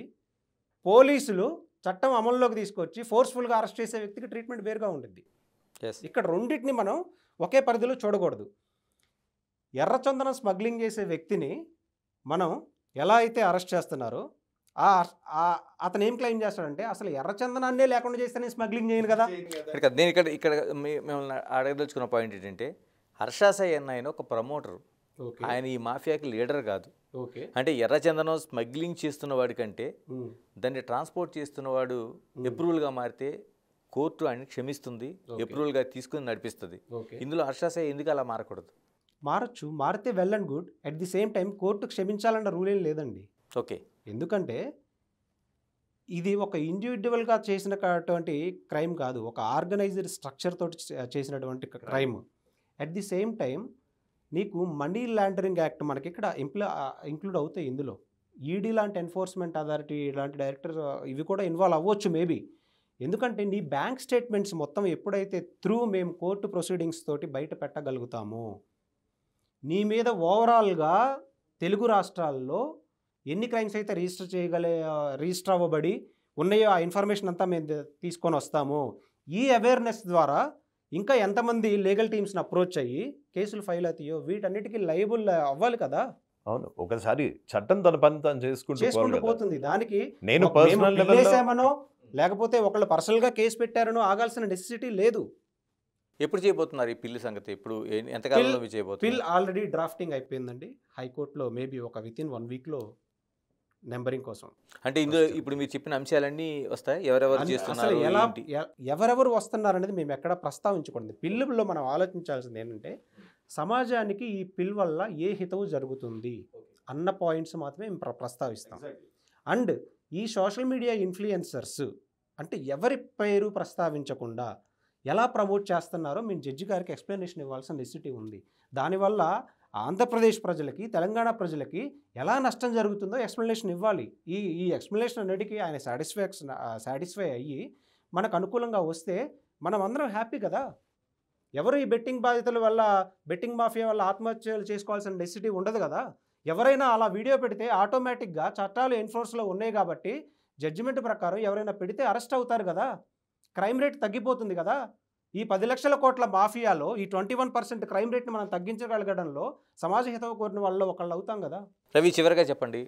పోలీసులు చట్టం అమల్లోకి తీసుకొచ్చి ఫోర్స్ఫుల్గా అరెస్ట్ చేసే వ్యక్తికి ట్రీట్మెంట్ వేరుగా ఉంటుంది. ఇక్కడ రెండింటిని మనం ఒకే పరిధిలో చూడకూడదు. ఎర్రచందనం స్మగ్లింగ్ చేసే వ్యక్తిని మనం ఎలా అయితే అరెస్ట్ చేస్తున్నారో అతను ఏం క్లెయిమ్ చేస్తాడంటే అసలు ఎర్రచందనాన్నే లేకుండా చేస్తే నేను స్మగ్లింగ్ చేయను కదా. నేను ఇక్కడ మిమ్మల్ని అడగదలుచుకున్న పాయింట్ ఏంటంటే హర్ష సాయి అన్న ఆయన ఒక ప్రమోటర్, ఆయన ఈ మాఫియాకి లీడర్ కాదు. అంటే ఎర్రచందనం స్మగ్లింగ్ చేస్తున్న వాడి కంటే దాన్ని ట్రాన్స్పోర్ట్ చేస్తున్నవాడు అప్రూవల్గా మారితే కోర్టు ఆయన క్షమిస్తుంది, అప్రూవల్గా తీసుకుని నడిపిస్తుంది. ఇందులో హర్ష సాయి ఎందుకు అలా మారకూడదు? మారచ్చు, మారితే well and good. At the same time court క్షమించాలన్న రూల్ ఏం లేదండి. ఓకే, ఎందుకంటే ఇది ఒక ఇండివిజువల్గా చేసినటువంటి క్రైమ్ కాదు, ఒక ఆర్గనైజ్డ్ స్ట్రక్చర్ తోటి చేసినటువంటి crime. At the same time నీకు మనీ లాండరింగ్ యాక్ట్ మనకి ఇక్కడ ఇంక్లూడ్ అవుతాయి. ఇందులో ఈడీ లాంటి ఎన్ఫోర్స్మెంట్ అథారిటీ ఇలాంటి డైరెక్టర్ ఇవి కూడా ఇన్వాల్వ్ అవ్వచ్చు మేబీ. ఎందుకంటే నీ బ్యాంక్ స్టేట్మెంట్స్ మొత్తం ఎప్పుడైతే మేము కోర్టు ప్రొసీడింగ్స్ తోటి బయట పెట్టగలుగుతామో, నీ మీద ఓవరాల్గా తెలుగు రాష్ట్రాల్లో ఎన్ని క్రైమ్స్ అయితే రిజిస్టర్ అవ్వబడి ఉన్నాయో ఆ ఇన్ఫర్మేషన్ అంతా మేము తీసుకొని వస్తాము. ఈ అవేర్నెస్ ద్వారా ఇంకా ఎంతమంది లీగల్ టీమ్స్ని అప్రోచ్ అయ్యి కేసులు ఫైల్ అవుతాయో వీటన్నిటికీ లయబుల్ అవ్వాలి కదా. అవును, ఒకసారి చట్టం తన పని తాను చేసుకుంటూ పోతుంది. దానికి నేను పర్సనల్ లెవెల్లో లేకపోతే ఒకళ్ళు పర్సనల్గా కేసు పెట్టారనో ఆగాల్సిన నెసెసిటీ లేదు. ఎప్పుడు చేయబోతున్నారు ఈ పిల్లి సంగతి? ఇప్పుడు ఎంతకాలంలో చేయబోతున్నారు? పిల్ ఆల్రెడీ డ్రాఫ్టింగ్ అయిపోయిందండి విత్ మేబీ ఒక వితిన్ 1 వీక్లో నెంబరింగ్ కోసం. అంటే ఇందులో ఇప్పుడు మీరు చెప్పిన అంశాలన్నీ వస్తాయి, ఎవరెవరు చేస్తున్నారు, ఎవరెవరు వస్తున్నారు అనేది మేము ఎక్కడ ప్రస్తావించకూడదు. పిల్లులో మనం ఆలోచించాల్సింది ఏంటంటే సమాజానికి ఈ పిల్ వల్ల ఏ హితవు జరుగుతుంది అన్న పాయింట్స్ మాత్రమే మేము ప్రస్తావిస్తాం. అండ్ ఈ సోషల్ మీడియా ఇన్ఫ్లుయెన్సర్స్ అంటే ఎవరి పేరు ప్రస్తావించకుండా ఎలా ప్రమోట్ చేస్తున్నారో మేము జడ్జి గారికి ఎక్స్ప్లెనేషన్ ఇవ్వాల్సిన నెసిటీ ఉంది. దానివల్ల ఆంధ్రప్రదేశ్ ప్రజలకి తెలంగాణ ప్రజలకి ఎలా నష్టం జరుగుతుందో ఎక్స్ప్లెనేషన్ ఇవ్వాలి. ఈ ఎక్స్ప్లెనేషన్ అన్నిటికీ ఆయన సాటిస్ఫై అయ్యి మనకు అనుకూలంగా వస్తే మనం అందరం హ్యాపీ కదా. ఎవరు ఈ బెట్టింగ్ బాధితుల వల్ల బెట్టింగ్ మాఫియా వల్ల ఆత్మహత్యలు చేసుకోవాల్సిన నెసిటీ ఉండదు కదా. ఎవరైనా అలా వీడియో పెడితే ఆటోమేటిక్గా చట్టాలు ఎన్ఫోర్స్లో ఉన్నాయి కాబట్టి జడ్జిమెంట్ ప్రకారం ఎవరైనా పెడితే అరెస్ట్ అవుతారు కదా, క్రైమ్ రేట్ తగ్గిపోతుంది కదా. ఈ 10 లక్షల కోట్ల మాఫియాలో ఈ 21% క్రైమ్ రేట్ని మనం తగ్గించగలగడంలో సమాజ హితవు కోరిన వాళ్ళు ఒకళ్ళు అవుతాం కదా. రవి, చివరిగా చెప్పండి,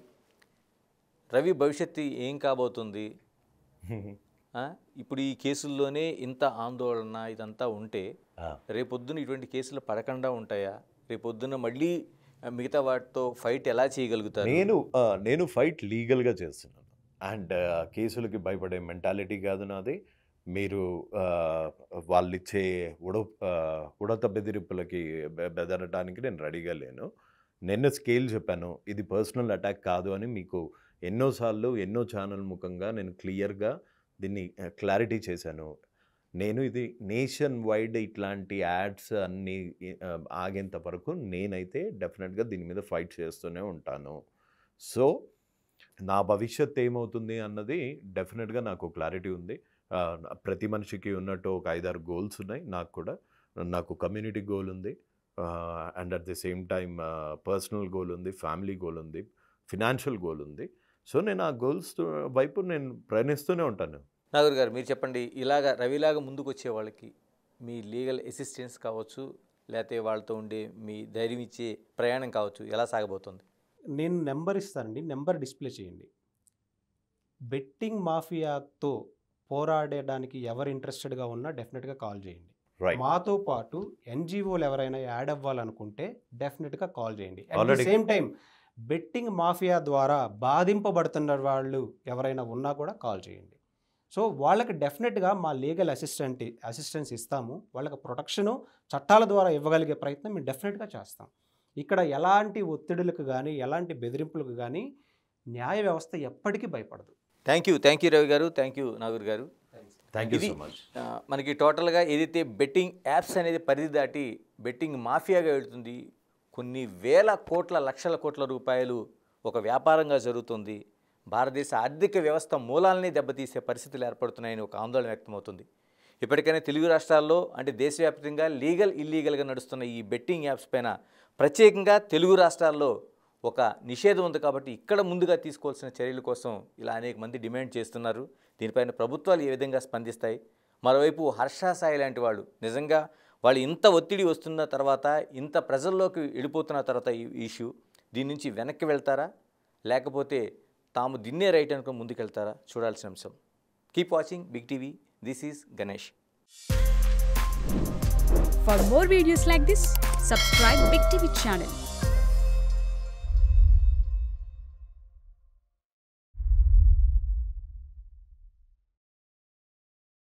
రవి భవిష్యత్తు ఏం కాబోతుంది? ఇప్పుడు ఈ కేసుల్లోనే ఇంత ఆందోళన ఇదంతా ఉంటే రేపొద్దున ఇటువంటి కేసులు పడకుండా ఉంటాయా? రేపొద్దున మళ్ళీ మిగతా వాటితో ఫైట్ ఎలా చేయగలుగుతారు? నేను ఫైట్ లీగల్గా చేస్తున్నాను. అండ్ కేసులకి భయపడే మెంటాలిటీ కాదు నాది. మీరు వాళ్ళు ఇచ్చే ఉడత బెదిరింపులకి బెదరడానికి నేను రెడీగా లేను. నిన్న స్కేల్ చెప్పాను, ఇది పర్సనల్ అటాక్ కాదు అని మీకు ఎన్నోసార్లు ఎన్నో ఛానల్ ముఖంగా నేను క్లియర్గా దీన్ని క్లారిటీ చేశాను. నేను ఇది నేషన్ వైడ్ ఇట్లాంటి యాడ్స్ అన్నీ ఆగేంత వరకు నేనైతే డెఫినెట్గా దీని మీద ఫైట్ చేస్తూనే ఉంటాను. సో నా భవిష్యత్ ఏమవుతుంది అన్నది డెఫినెట్గా నాకు క్లారిటీ ఉంది. ప్రతి మనిషికి ఉన్నట్టు ఒక 5-6 గోల్స్ ఉన్నాయి. నాకు కమ్యూనిటీ గోల్ ఉంది, and at the same time personal goal ఉంది, ఫ్యామిలీ గోల్ ఉంది, ఫినాన్షియల్ గోల్ ఉంది. సో నేను ఆ గోల్స్ వైపు నేను ప్రయాణిస్తూనే ఉంటాను. నాగూర్ గారు, మీరు చెప్పండి, ఇలాగా రవిలాగా ముందుకు వచ్చే వాళ్ళకి మీ లీగల్ అసిస్టెన్స్ కావచ్చు, లేకపోతే వాళ్ళతో ఉండే మీ ధైర్యం ఇచ్చే ప్రయాణం కావచ్చు ఎలా సాగబోతుంది? నేను నెంబర్ ఇస్తానండి, నెంబర్ డిస్ప్లే చేయండి. బెట్టింగ్ మాఫియాతో పోరాడడానికి ఎవరు ఇంట్రెస్టెడ్గా ఉన్నా డెఫినెట్గా కాల్ చేయండి. రైట్. మాతో పాటు ఎన్జిఓలు ఎవరైనా యాడ్ అవ్వాలనుకుంటే డెఫినెట్గా కాల్ చేయండి. At the Already- same time betting mafia ద్వారా బాధింపబడుతున్న వాళ్ళు ఎవరైనా ఉన్నా కూడా కాల్ చేయండి. సో వాళ్ళకి డెఫినెట్గా మా లీగల్ అసిస్టెన్స్ ఇస్తాము. వాళ్ళకి ప్రొటెక్షను చట్టాల ద్వారా ఇవ్వగలిగే ప్రయత్నం మేము డెఫినెట్గా చేస్తాం. ఇక్కడ ఎలాంటి ఒత్తిడులకు కానీ ఎలాంటి బెదిరింపులకు కానీ న్యాయ వ్యవస్థ ఎప్పటికీ భయపడదు. థ్యాంక్ యూ రవి గారు, థ్యాంక్ యూ నాగూర్ గారు. థ్యాంక్ యూ ఇది సో మచ్. మనకి టోటల్గా ఏదైతే బెట్టింగ్ యాప్స్ అనేది పరిధి దాటి బెట్టింగ్ మాఫియాగా వెళుతుంది, కొన్ని వేల కోట్ల లక్షల కోట్ల రూపాయలు ఒక వ్యాపారంగా జరుగుతుంది, భారతదేశ ఆర్థిక వ్యవస్థ మూలాలని దెబ్బతీసే పరిస్థితులు ఏర్పడుతున్నాయని ఒక ఆందోళన వ్యక్తమవుతుంది. ఇప్పటికైనా తెలుగు రాష్ట్రాల్లో అంటే దేశవ్యాప్తంగా ఇల్లీగల్గా నడుస్తున్న ఈ బెట్టింగ్ యాప్స్ పైన ప్రత్యేకంగా తెలుగు రాష్ట్రాల్లో ఒక నిషేధం ఉంది కాబట్టి ఇక్కడ ముందుగా తీసుకోవాల్సిన చర్యల కోసం ఇలా అనేక మంది డిమాండ్ చేస్తున్నారు. దీనిపైన ప్రభుత్వాలు ఏ విధంగా స్పందిస్తాయి? మరోవైపు హర్ష సాయి లాంటి వాళ్ళు నిజంగా వాళ్ళు ఇంత ఒత్తిడి వస్తున్న తర్వాత, ఇంత ప్రజల్లోకి వెళ్ళిపోతున్న తర్వాత ఈ ఇష్యూ దీని నుంచి వెనక్కి వెళ్తారా, లేకపోతే తాము దిన్నే రైట్ అనుకుని ముందుకెళ్తారా చూడాల్సిన అంశం. Keep watching Big TV. This is Ganesh. For more videos like this, subscribe Big TV channel.